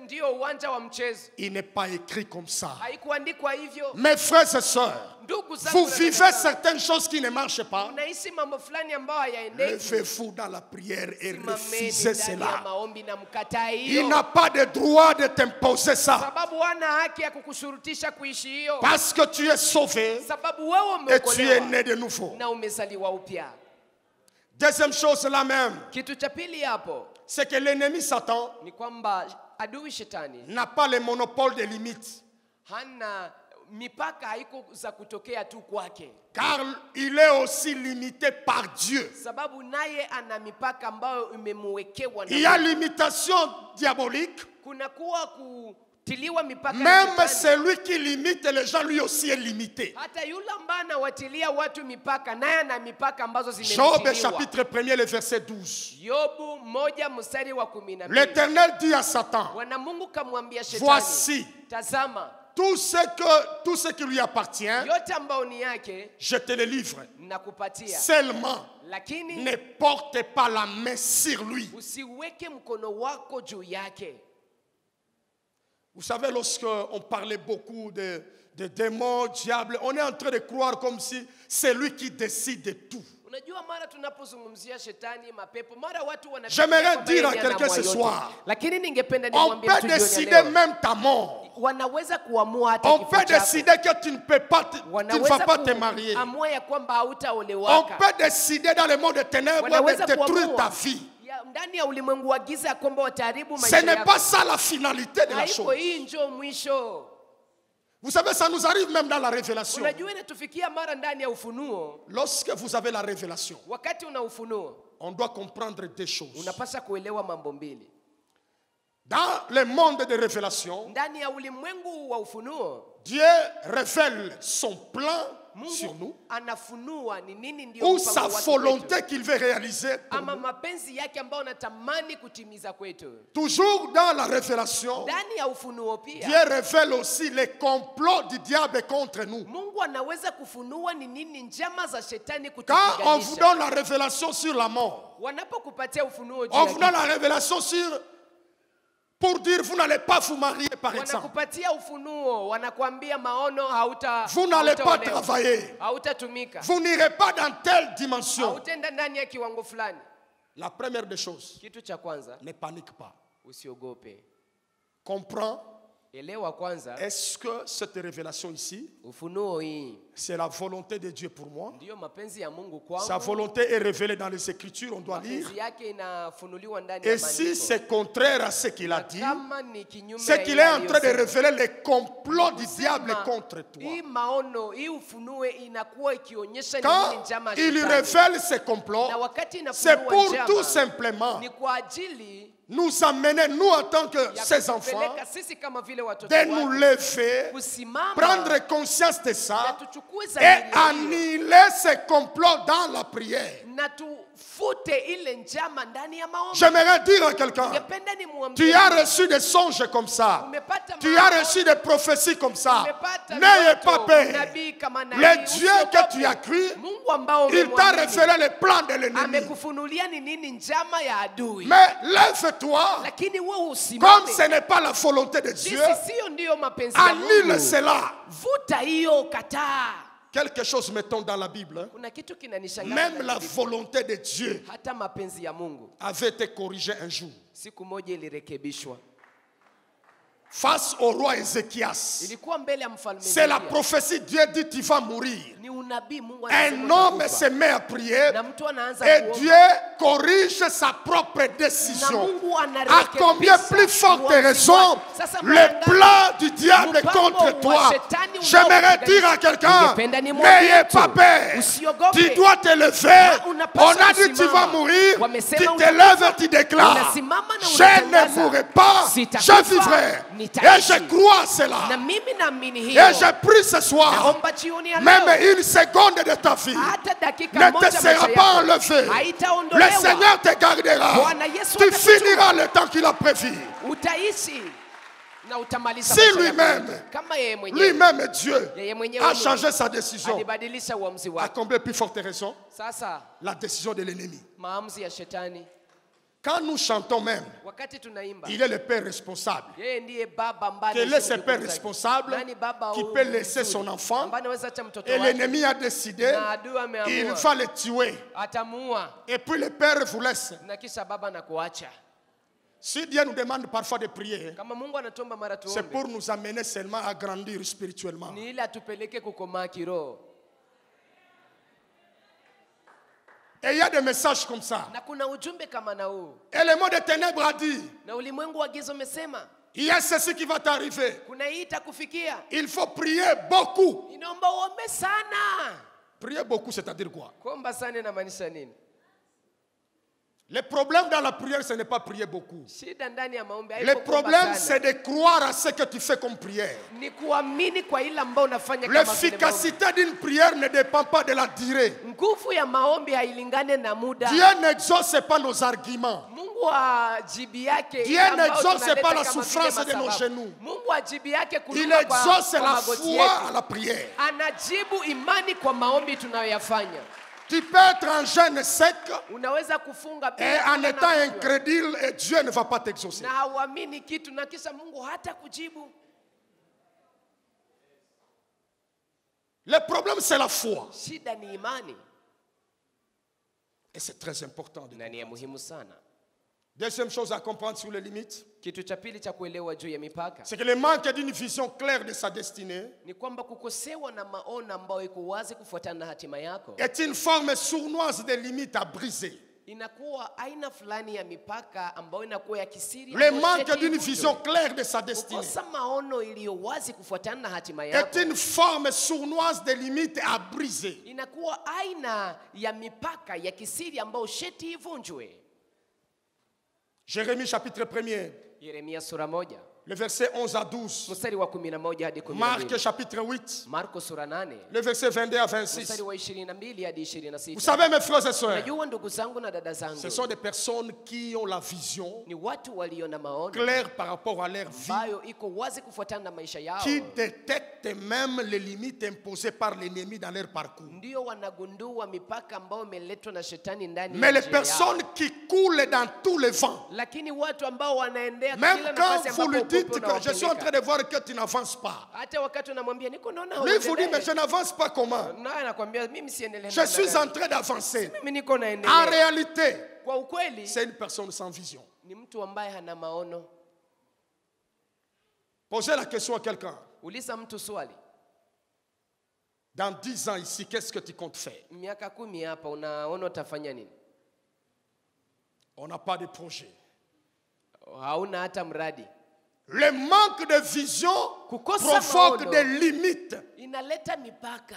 ndio uwanja wa mchezo. Il n'est pas écrit comme ça. Haikuandikwa hivyo. Mes frères et sœurs, Ndugu zangu, vous vivez certaines choses qui ne marchent pas. unaishi mambo fulani ambayo hayaendeki. Levez-vous dans la prière et Simameni refusez ndani ya cela. maombi na mkataa Il hiyo. n'a pas de droit de t'imposer ça. Sababu hana haki ya kukushurutisha kuishi hiyo. Parce que tu es sauvé Sababu wewe et tu es umeokolewa né de nouveau. na umezaliwa upya. Deuxième chose, la même, Kitu cha pili hapo c'est que l'ennemi Satan ni kwamba adui shetani n'a pas le monopole des limites. hana mipaka, haiko za kutokea tu kwake, Car il est aussi limité par Dieu. sababu naye ana mipaka ambayo imemwekewa na Il y a Mungu. limitation diabolique. Kuna kuwa kutiliwa mipaka na Même shetani. celui qui limite les gens, lui aussi est limité. Hata yule ambaye anawatilia watu mipaka naye ana mipaka ambazo Job zimetiliwa. chapitre 1er, le verset 12. Yobu 1:12. L'Éternel dit à Satan, Bwana Mungu kamwambia shetani, voici tazama, tout ce qui lui appartient, yote ambayo ni yake je te le livre. nakupatia, Seulement, lakini ne porte pas la main sur lui. usiweke mkono wako juu yake. Vous savez, lorsqu'on parlait beaucoup de démons, diables, on est en train de croire comme si c'est lui qui décide de tout. Unajua mara tunapozungumzia shetani, mapepo, mara watu wanafikiria J'aimerais kwamba dire à yeye quelqu'un anaamua ce yote. soir, Lakini ningependa on nimwambie peut mtu jioni ya décider leo, même ta mort. wanaweza kuamua hata On kifo peut chako. décider que tu ne peux pas, tu ne vas pas te marier. kuamua ya kwamba On hautaolewaka. peut décider dans le monde des ténèbres de Wanaweza détruire ta kuamua vie. ndani ya ulimwengu wa giza ya kwamba wataharibu Ce maisha n'est yako. pas ça la finalité de la Haiko chose. hii njoo mwisho. Vous savez, ça nous arrive même dans la révélation. Unajua inatufikia mara ndani ya ufunuo. Lorsque vous avez la révélation, Wakati una ufunuo, on doit comprendre deux choses. unapaswa kuelewa mambo mbili. Dans le monde de révélation, Ndani ya ulimwengu wa ufunuo, Dieu révèle son plan sur nous, Mungu anafunua ni nini ndio ou sa mpango wake volonté kwetu, qu'il veut réaliser pour ama nous. mapenzi yake ambayo anatamani kutimiza kwetu. Toujours dans la révélation, Ndani ya ufunuo Dieu pia révèle aussi les complots du diable contre nous. Mungu anaweza kufunua ni nini njama za shetani Quand on vous kutupiganisha. donne la révélation sur la mort, Wanapokupatia ufunuo juu on ya vous donne kifo, la révélation sur pour dire vous n'allez pas vous marier par exemple. wanakupatia ufunuo, wanakuambia maono Vous n'allez pas hautaolewa, travailler. hautatumika, Vous n'irez pas dans telle dimension. hautaenda ndani ya kiwango fulani. La première des choses, Kitu cha kwanza, ne panique pas. usiogope. Comprends, Elewa kwanza, est-ce que cette révélation ici, ufunuo hii c'est la volonté de Dieu pour moi? ndiyo mapenzi ya Mungu Sa kwangu. volonté est révélée dans les Écritures, on doit lire. Mapenzi yake inafunuliwa ndani ya Et si maandiko. c'est contraire à ce qu'il a dit, Kama ni kinyume c'est ya qu'il est en train de aliyosema, révéler les complots du kusema, diable contre hii toi. maono, hii ufunue inakuwa ikionyesha ni Quand nini njama ya il shetani. révèle ces complots, Na wakati c'est inafunua pour njama, tout simplement ni kwa ajili nous amener, nous en tant que ya ses enfants, kutupeleka sisi kama vile watoto de nous wake, lever, kusimama prendre conscience de na ça tuchukue et dhamiri hiyo, annihiler ces complots dans la prière. na tufute ile njama ndani ya maombi. J'aimerais dire à quelqu'un, Ningependa nimwambie, tu as reçu des songes comme ça, umepata tu as maono, reçu des prophéties comme ça, umepata n'ayez ndoto, pas peur. nabii kama nabii, Le Dieu que usiogope. tu as cru, Mungu ambao il t'a umemwamini, révélé les plans de l'ennemi. amekufunulia ni nini njama ya adui. Mais lève-toi, Lakini wewe comme usimame, ce n'est pas la volonté de Dieu, sisi sio ndiyo mapenzi ya annule Mungu. cela. Vuta hiyo, kataa. Quelque chose mettons dans la Bible. Hein. Kuna kitu kinanishangaza. Même la na Biblia. volonté de Dieu Hata mapenzi ya Mungu avait été corrigée un jour. siku moja ilirekebishwa. Face au roi Ézéchias. Ilikuwa mbele ya mfalme. C'est la Hezekia. prophétie. Dieu dit tu vas mourir. Ni unabii Mungu Un anasema homme utakufa. se met à prier Na mtu anaanza et kuomba. Dieu corrige sa propre Na décision. Mungu À anarekebisha combien plus forte uamuzi raison wake. Sasa le mwanangu, plan du diable mpango contre wa toi. shetani J'aimerais unaokupiganisha. dire à quelqu'un, Ningependa nimwambie n'ayez tu, pas peur. usiogope. Tu dois te lever. Na unapaswa On a dit tu kusimama. vas mourir. Wamesema Tu te utakufa. lèves et tu déclares. Unasimama na Je unatangaza. ne mourrai pas. Sitakufa, Je vivrai. nitaishi. Et je crois à cela. Na mimi naamini hiyo. Et je prie ce soir. Naomba jioni ya Même leo. une seconde de ta vie Hata dakika ne moja te sera maisha pas yako enlevé. haitaondolewa. Le Seigneur te gardera. Bwana Yesu Tu atakuchunga. finiras le temps qu'il a prévu. Utaishi na utamaliza Si maisha lui-même, yako. Kama yeye mwenyewe Lui-même, Dieu, yeye mwenyewe a Mungu changé sa décision. alibadilisha uamuzi À wake. combien plus forte raison? Sasa La décision de l'ennemi. maamuzi ya shetani, Quand nous chantons même, wakati tunaimba, il est le père responsable. yeye ndiye baba ambaye Quel est anaishi ce jukumu père zake. responsable Nani baba qui huyu peut laisser mzuri, son enfant ambaye anaweza acha mtoto et wake l'ennemi a décidé, na adui ameamua il va le tuer. atamuua Et puis le père vous laisse. na kisha baba na kuacha. Si Dieu nous demande parfois de prier, Kama Mungu anatuomba mara c'est tuombe, pour nous amener seulement à grandir spirituellement. ni ili atupeleke kukomaa kiroho. Et il y a des messages comme ça. Na kuna ujumbe kama na huu, Et le monde des ténèbres a dit, na ulimwengu wa giza umesema il y a ceci qui va t'arriver. kuna hii itakufikia. Il faut prier beaucoup. Inaomba uombe sana. Prier beaucoup, c'est-à-dire quoi? Kuomba sana inamaanisha nini? Le problème dans la prière, ce n'est pas prier beaucoup. Shida ndani ya maombi Le haiko kuomba problème, sana. c'est de croire à ce que tu fais comme prière. Ni kuamini kwa ile ambayo unafanya kama vile maombi. L'efficacité d'une prière ne dépend pas de la durée. Nguvu ya maombi hailingane na muda. Dieu n'exauce pas nos arguments. Mungu ajibi yake Dieu ile ambayo n'exauce tunaleta pas la kama vile souffrance de nos masababu. genoux. Mungu ajibi yake Il kuruka exauce kwa la magoti foi yetu. à la prière. Anajibu imani kwa maombi tunayoyafanya. Tu peux être en jeûne sec Unaweza kufunga et bila en kula na étant kunywa. incrédule et Dieu ne va pas t'exaucer. Na hauamini kitu na kisha Mungu hata kujibu. Le problème, c'est la foi. Shida ni imani. Et c'est très important. Na ni ya muhimu sana. Deuxième chose à comprendre sur les limites, Kitu cha pili cha kuelewa juu ya mipaka c'est que le manque d'une vision claire de sa destinée ni kwamba kukosewa na maono ambayo iko wazi kufuatana na hatima yako est une forme sournoise de limites à briser. inakuwa aina fulani ya mipaka ambayo inakuwa ya kisiri. Le ambayo manque shetani d'une ivunjwe. vision claire de sa destinée Kukosa maono iliyo wazi kufuatana na hatima est yako une forme sournoise de limites à briser. inakuwa aina ya mipaka ya kisiri ambayo sheti ivunjwe. Jérémie chapitre 1er, Yeremia sura 1 le verset 11 à 12. mstari wa 11 hadi Marc 12. chapitre 8, Marko sura 8 le verset 22 à mstari 26. wa 22 hadi Vous 26. savez mes frères et sœurs, Najua ndugu zangu na dada zangu, ce sont des personnes qui ont la vision ni watu walio na maono claire par rapport à leur vie, ambayo iko wazi kufuatana na maisha yao, qui détectent même les limites imposées par l'ennemi dans leur parcours. ndio wanagundua mipaka ambayo imeletwa na shetani ndani Mais ya les njia personnes yao. qui coulent dans tous les vents, Lakini watu ambao wanaendea même kila quand nafasi vous ambapo lui dites upepo que je suis en train unawapeleka. de voir que tu n'avances pas, Hata wakati unamwambia niko naona lui vous dit mais huendelee. je n'avance pas comment? Naye anakuambia mimi siendelee. Je suis en train d'avancer. Mimi niko En naendelea. réalité, Kwa ukweli c'est une personne sans vision. ni mtu ambaye hana maono. Posez la question à quelqu'un. Uliza mtu swali, Dans 10 ans ici, qu'est-ce que tu comptes faire? miaka 10 hapa unaona utafanya nini? On n'a pas de projet. Hauna hata mradi. Le manque de vision Kukosa provoque maono des limites. inaleta mipaka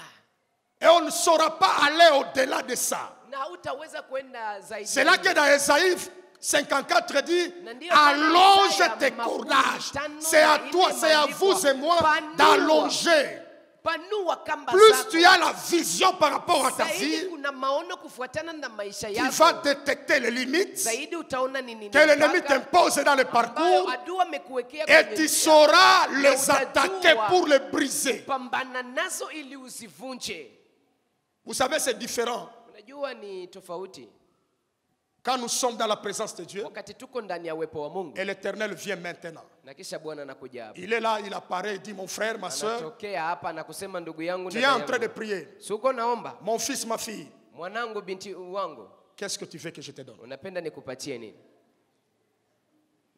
Et on ne saura pas aller au-delà de ça. na hutaweza kwenda zaidi. C'est là que dans Esaïe 54 dit, Na ndiyo allonge Isaya tes makumi cordages. tano C'est à na toi, nne c'est à imeandikwa, vous et moi panua. d'allonger. Panua kamba Plus zako. tu as la vision par rapport à ta Zaidi vie, kuna maono kufuatana na maisha tu yako. vas détecter les limites Zaidi utaona ni nini que l'ennemi mipaka t'impose dans le ambayo parcours adui amekuwekea et kwenye tu njia. sauras les utajua attaquer pour les briser. Pambana nazo ili usivunje. Vous savez, c'est différent. Unajua ni tofauti. Quand nous sommes dans la présence de Dieu, wakati tuko ndani ya uwepo wa Mungu, et l'Éternel vient maintenant. na kisha Bwana anakuja hapa. Il est là, il apparaît, il dit, mon frère, ma soeur, Anatokea hapa na kusema, ndugu yangu, tu es dada en train de yangu, prier. suko naomba, Mon fils, ma fille, mwanangu, binti wangu, qu'est-ce que tu veux que je te donne? unapenda nikupatie nini?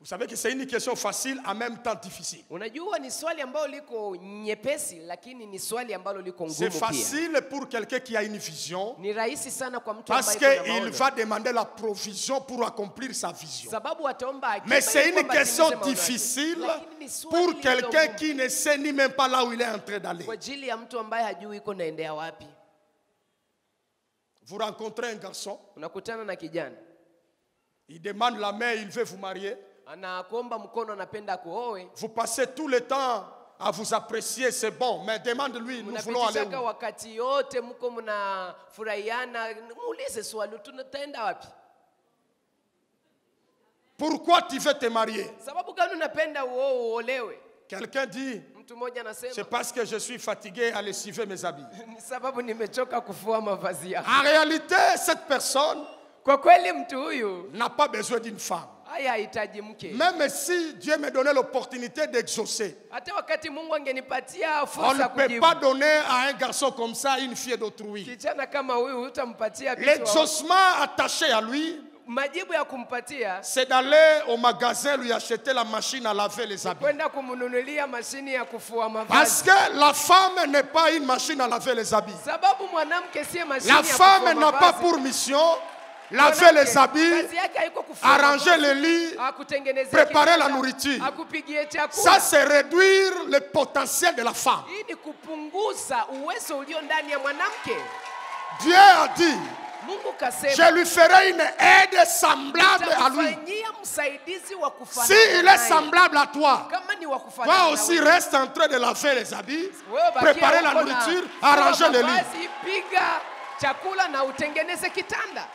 Vous savez que c'est une question facile, en même temps difficile. Unajua ni swali ambalo liko nyepesi, lakini ni swali ambalo liko C'est ngumu pia. facile pour quelqu'un qui a une vision, Ni rahisi sana kwa mtu parce ambaye kuna qu'il maono, va demander la provision pour accomplir sa vision. sababu ataomba akiba Mais c'est ili une kwamba question atimize maono yake. difficile Lakini ni swali pour lililo quelqu'un ngumu qui ne sait ni même pas là où il est en train d'aller. kwa ajili ya mtu ambaye hajui iko naendea wapi. Vous rencontrez un garçon, Unakutana na kijana, il demande la main, il veut vous marier. anakuomba mkono, anapenda kuoe. Vous passez tout le temps à vous apprécier, c'est bon, mais demande-lui, nous voulons aller Mnapitishaka où? wakati yote mko mnafurahiana, muulize swali, tunataenda wapi? Pourquoi tu veux te marier? Sababu gani unapenda uolewe? Quelqu'un dit, Mtu mmoja anasema, c'est parce que je suis fatigué à lessiver mes habits. ni sababu nimechoka kufua mavazi yangu. En réalité, cette personne Kwa kweli mtu huyu n'a pas besoin d'une femme. haya hahitaji mke. Même si Dieu me donnait l'opportunité d'exaucer, Hata wakati Mungu angenipatia on fursa ne peut kujibu, pas donner à un garçon comme ça une fille d'autrui. kijana kama huyu utampatia vitu. L'exaucement attaché à lui, Majibu ya kumpatia c'est d'aller au magasin lui acheter la machine à laver les habits. kwenda kumnunulia mashini ya kufua Parce mavazi. que la femme n'est pas une machine à laver les habits. Sababu mwanamke si mashini La ya kufua femme n'a pas mavazi. pour mission laver les habits, Kazi yake haiko kufua arranger mavazi, les lits, akutengenezea préparer la kitanda, nourriture. akupigie chakula. Ça, c'est réduire le potentiel de la femme. Hii ni kupunguza uwezo ulio ndani ya mwanamke. Dieu a dit, Mungu kasema, je lui ferai une aide semblable à lui. nitamfanyia msaidizi wa kufanana Si il est naye. semblable à toi, Kama ni wa kufanana toi na aussi wewe, reste en train de laver les habits, wewe bakia préparer la huko na nourriture, fua arranger les lits. mavazi, piga chakula na utengeneze kitanda.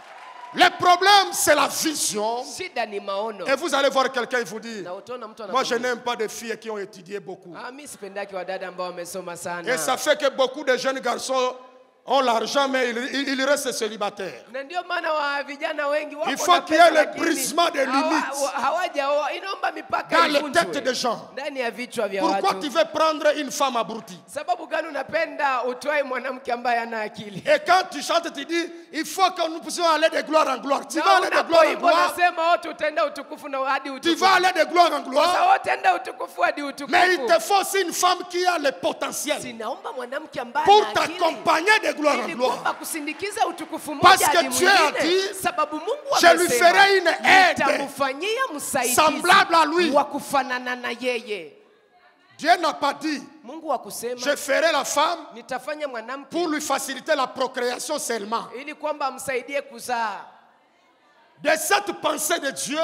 Le problème, c'est la vision. Shida ni maono. Et vous allez voir quelqu'un vous dire, Na utaona mtu moi je anakwambia, n'aime pas des filles qui ont étudié beaucoup. mimi sipendaki wadada ambao wamesoma sana. Et ça fait que beaucoup de jeunes garçons ont l'argent, mais ils restent célibataires. Na ndio maana wa vijana wengi wako Il faut na qu'il y pesa ait le lakini brisement des limites hawajaoa. Inaomba mipaka dans les ivunjwe têtes des gens. ndani ya vichwa vya Pourquoi watu. tu veux prendre une femme abrutie? Sababu gani unapenda utoe mwanamke ambaye hana akili? Et quand tu chantes, tu dis, il faut que nous puissions aller de gloire en gloire. Tu Na vas aller de gloire en unapoimba gloire. unasema wote utaenda utukufu na hadi Tu utukufu. vas aller de gloire en gloire. Sasa wote enda utukufu hadi utukufu. Mais il te faut aussi une femme qui a le potentiel Sinaomba mwanamke ambaye pour ana akili. t'accompagner de gloire en Ili gloire. kwamba kusindikiza utukufu Parce mmoja que hadi Dieu a mwingine. dit, Sababu Mungu je lui amesema, ferai une aide nitamfanyia msaidizi semblable à lui. wa kufanana na yeye. Dieu n'a pas dit, Mungu akusema je ferai la femme nitafanya mwanamke pour lui faciliter la procréation seulement. ili kwamba amsaidie kuzaa. De cette pensée de Dieu,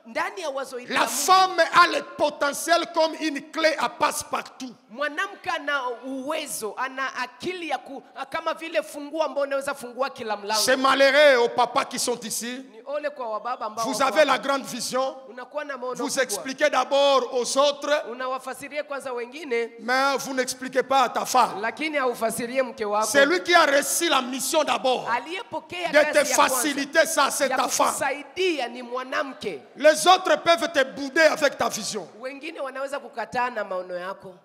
Ndani ya wazo hili la la Mungu, femme a le potentiel comme une clé à passe-partout. mwanamke ana uwezo, ana akili ya kama vile funguo ambao unaweza fungua kila mlango. C'est malheureux aux papas qui sont ici. Ni ole kwa wababa ambao Vous wako avez hapa. la grande vision. Unakuwa na maono Vous kubwa. expliquez d'abord aux autres, Unawafasiria kwanza wengine, mais vous n'expliquez pas à ta femme. lakini haufasirie mke wako. C'est lui qui a reçu la mission d'abord Aliyepokea de kazi te ya kwanza faciliter ça, c'est ya ta femme. kukusaidia ni mwanamke. Les autres peuvent te bouder avec ta vision. Wengine wanaweza kukataa na maono yako.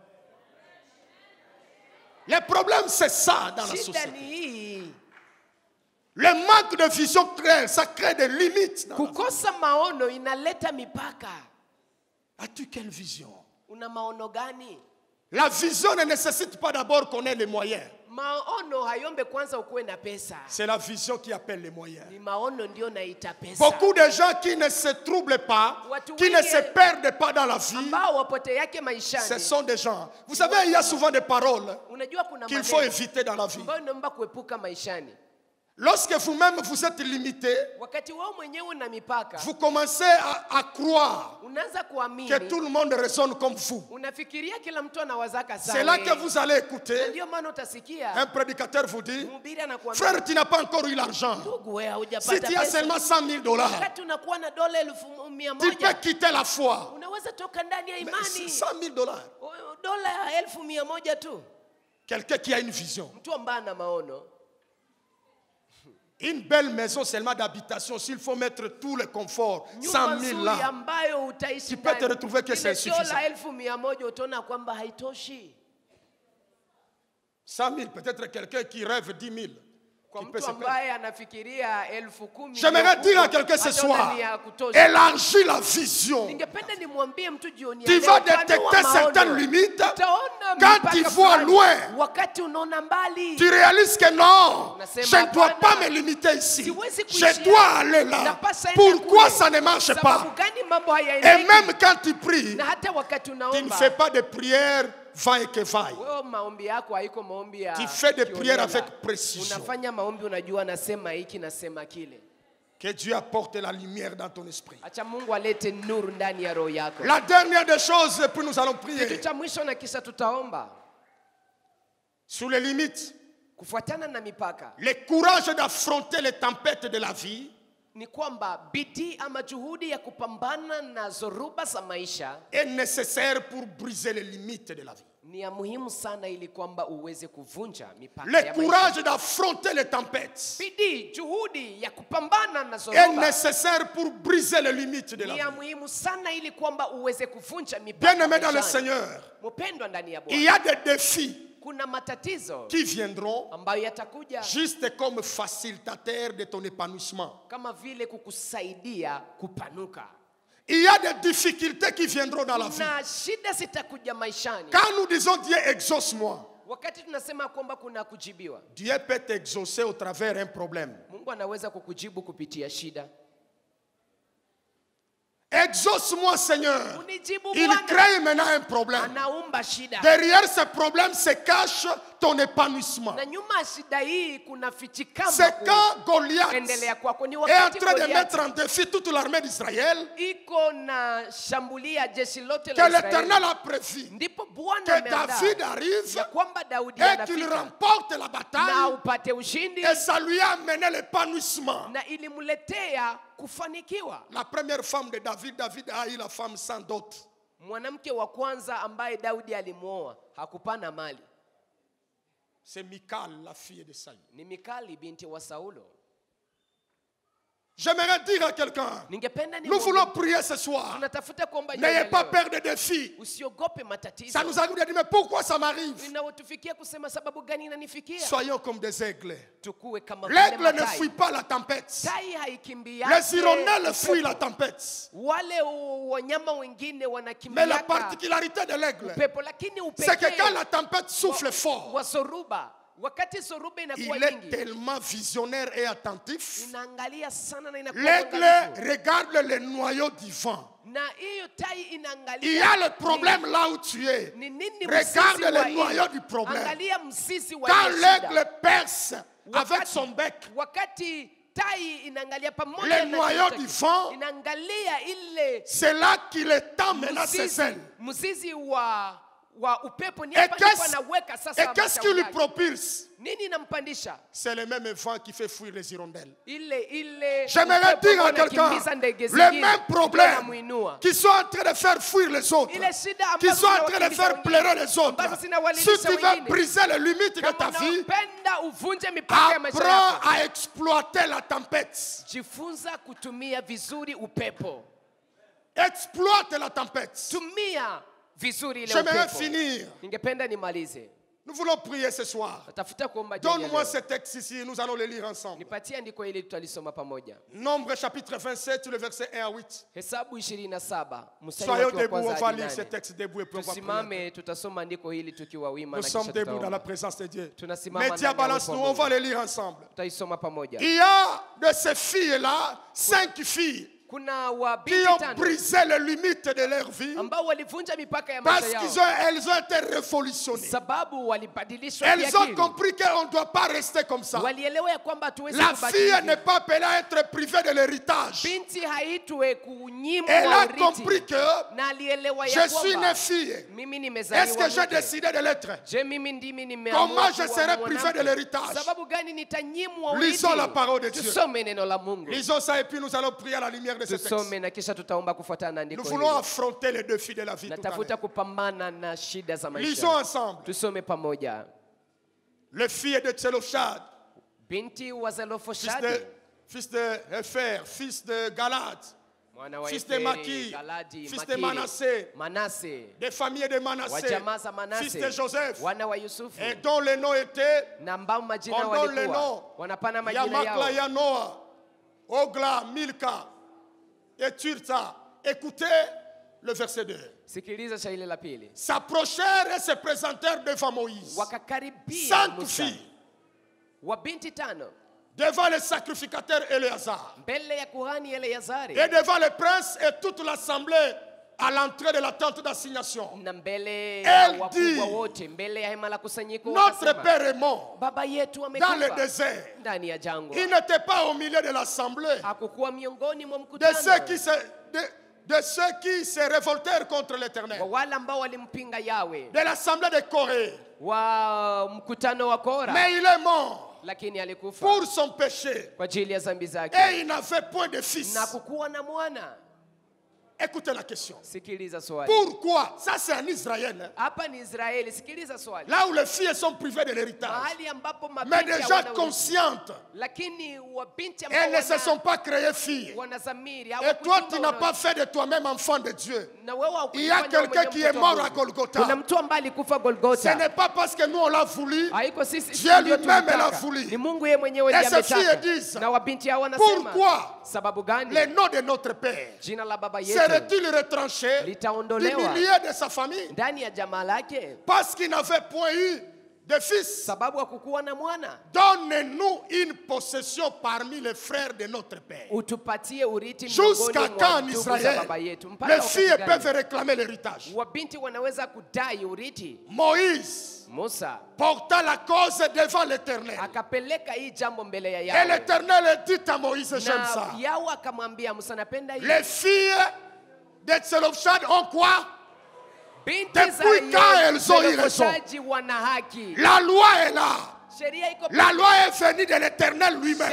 Le problème, c'est ça dans la Shida société. ni hii. Le manque de vision crée, ça crée des limites. Dans la vie. Kukosa maono inaleta mipaka. As-tu quelle vision? Una maono gani? La vision ne nécessite pas d'abord qu'on ait les moyens. Maono hayombe kwanza ukuwe na pesa. C'est la vision qui appelle les moyens. Ni maono ndio naita pesa. Beaucoup de gens qui ne se troublent pas, qui ne se perdent pas dans la vie, ambao wapote yake ce maishani. sont des gens. Vous savez, il y a souvent des paroles Unajua kuna qu'il faut maneno éviter dans la vie. ambayo naomba kuepuka maishani. Lorsque vous-même vous êtes limité, Wakati wao mwenyewe una mipaka, vous commencez à croire unaanza que kuamini, tout le monde raisonne comme vous. unafikiria kila mtu anawazaka sawa. C'est là que vous allez écouter. Ndio maana utasikia Un prédicateur vous dit, mhubiri anakuambia, frère, tu n'as pas encore eu l'argent. ndugu wewe Si hujapata tu as pesa. seulement 100 000 dollars, Wakati unakuwa na dola 1,100, tu peux quitter la foi. unaweza toka ndani ya Mais imani. 100 000 dollars. Dola 1,100 tu. Quelqu'un qui a une vision. Mtu ambaye ana maono Une belle maison seulement d'habitation, s'il faut mettre tout le confort, 100 000 là, tu peux te retrouver que c'est insuffisant. 100 000, peut-être quelqu'un qui rêve 10 000. J'aimerais dire à quelqu'un ce soir, élargis la vision. Tu vas détecter certaines limites quand tu vois loin. Tu réalises que non, je ne dois pas me limiter ici. Je dois aller là. Pourquoi ça ne marche pas? Et même quand tu pries, tu ne fais pas de prière va et que vaille. Tu fais des prières avec précision. Que Dieu apporte la lumière dans ton esprit. La dernière des choses, puis nous allons prier. Sur les limites, le courage d'affronter les tempêtes de la vie ni kwamba bidii ama juhudi ya kupambana na zoruba za maisha est nécessaire pour briser les limites de la vie. Ni ya muhimu sana ili kwamba uweze kuvunja mipaka ya maisha. Le courage d'affronter les tempêtes bidii, juhudi ya kupambana na est zoruba nécessaire pour briser les limites de la vie. Ni ya muhimu sana ili kwamba uweze kuvunja mipaka. Bien-aimé dans le Seigneur, mpendwa ndani ya Bwana, il y a des défis kuna matatizo qui viendront ambayo yatakuja juste comme facilitateur de ton épanouissement. Kama vile kukusaidia kupanuka. Il y a des difficultés qui viendront dans la vie. Na shida zitakuja maishani. Quand nous disons Dieu exauce-moi, wakati tunasema kwamba kuna kujibiwa, Dieu peut t'exaucer au travers d'un problème. Mungu anaweza kukujibu kupitia shida. Exauce-moi, Seigneur. Il crée maintenant un problème. Derrière ce problème se cache ton épanouissement. C'est quand Goliath est en train de mettre en défi toute l'armée d'Israël que l'Éternel a prévu que David arrive et qu'il remporte la bataille, et ça lui a amené l'épanouissement. La première femme de David, David a eu la femme sans dot. Mwanamke wa kwanza ambaye Daudi alimuoa hakupana mali. C'est Michal, la fille de Saül. Ni Mikali binti wa Saulo. J'aimerais dire à quelqu'un, nous voulons prier ce soir. N'ayez pas peur des défis. Ça nous arrive de dire, mais pourquoi ça m'arrive? Soyons comme des aigles. L'aigle ne fuit pas la tempête. Les hirondelles fuient la tempête. Mais la particularité de l'aigle, c'est que quand la tempête souffle fort, il est tellement visionnaire et attentif. L'aigle regarde le noyau du vent. Il y a le problème là où tu es. Regarde le noyau du problème. Quand l'aigle perce avec son bec le noyau du vent, c'est là qu'il est temps maintenant ses ailes. Et qu'est-ce qui lui propulse? C'est le même vent qui fait fuir les hirondelles. J'aimerais dire à quelqu'un, les mêmes problèmes qui sont en train de faire fuir les autres, qui sont en train de faire pleurer les autres, si tu veux briser les limites de ta vie, apprends à exploiter la tempête. Exploite la tempête. J'aimerais finir. Nous voulons prier ce soir. Donne-moi ce texte ici, nous allons le lire ensemble. Nombre chapitre 27, le verset 1 à 8. Soyons debout, on va lire ce texte debout et puis on va prier. Nous sommes debout dans la présence de Dieu. Média balance-nous, on va le lire ensemble. Il y a de ces filles-là, 5 filles qui ont brisé les limites de leur vie parce qu'elles ont été révolutionnées. Elles ont compris qu'on ne doit pas rester comme ça. La fille n'est pas appelée à être privée de l'héritage. Elle a compris que je suis une fille. Est-ce que j'ai décidé de l'être? Comment je serai privé de l'héritage? Lisons la parole de Dieu. Lisons ça et puis nous allons prier à la lumière de ce texte. Nous voulons affronter les défis de la vie tout à l'heure. Lisons ensemble. Les filles de Tselophad. binti wa Zelofeshadi, fils de Hépher, fils de Galad, fils de Maki, fils de Manassé, des familles de Manassé, fils de Joseph, et dont les noms étaient, on donne les noms, Yamakla, Noah, Ogla, Milka et Turta. Écoutez le verset 2. S'approchèrent et se présentèrent devant Moïse, 5 filles, devant le sacrificateur Éléazar, et devant le prince et toute l'assemblée à l'entrée de la tente d'assignation. Elle dit, notre père est mort dans le désert. Il n'était pas au milieu de l'assemblée de ceux qui se révoltèrent contre l'Éternel, de l'assemblée de Corée. Mais il est mort pour son péché et il n'avait point de fils. Écoutez la question. Pourquoi? Ça c'est en Israël. Là où les filles sont privées de l'héritage, mais déjà conscientes, elles ne se sont pas créées filles. Et toi tu n'as pas fait de toi-même enfant de Dieu. Il y a quelqu'un qui est mort à Golgotha. Ce n'est pas parce que nous on l'a voulu, Dieu lui-même l'a voulu. Et ces filles disent, pourquoi le nom de notre Père serait-il retranché du milieu de sa famille parce qu'il n'avait point eu de fils? Donne-nous une possession parmi les frères de notre Père. Jusqu'à quand en Israël les filles peuvent réclamer l'héritage? Moïse porta la cause devant l'Éternel. Et l'Éternel dit à Moïse, j'aime ça. Les filles de Tselofshad ont quoi? Depuis quand elles ont eu raison? La loi est là. La loi est venue de l'Éternel lui-même.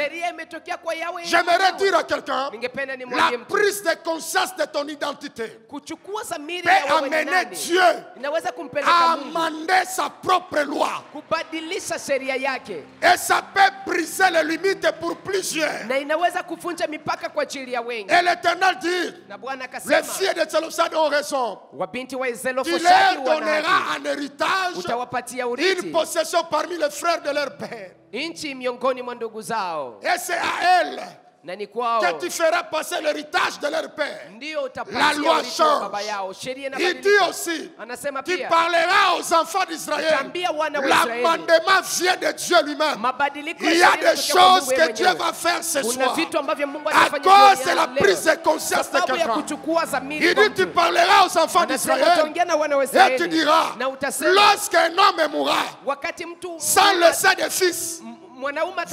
J'aimerais dire à quelqu'un, la prise de conscience de ton identité peut amener Dieu à amender sa propre loi. Et ça peut briser les limites pour plusieurs. Et l'Éternel dit, les filles de Tselofshad ont raison. Tu leur donneras en héritage une possession parmi les frères de leur père. Et c'est à elle que tu feras passer l'héritage de leur père. La loi change. Il dit aussi, tu parleras aux enfants d'Israël. L'amendement vient de Dieu lui-même. Il y a des choses que Dieu va faire ce soir à cause de la prise de conscience de quelqu'un. Il dit, tu parleras aux enfants d'Israël et tu diras, lorsqu'un homme mourra sans laisser de fils,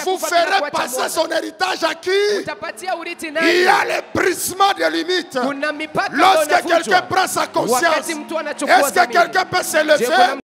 vous ferez passer son héritage à qui? Il y a le brisement des limites. Lorsque quelqu'un prend sa conscience, est-ce que quelqu'un peut se lever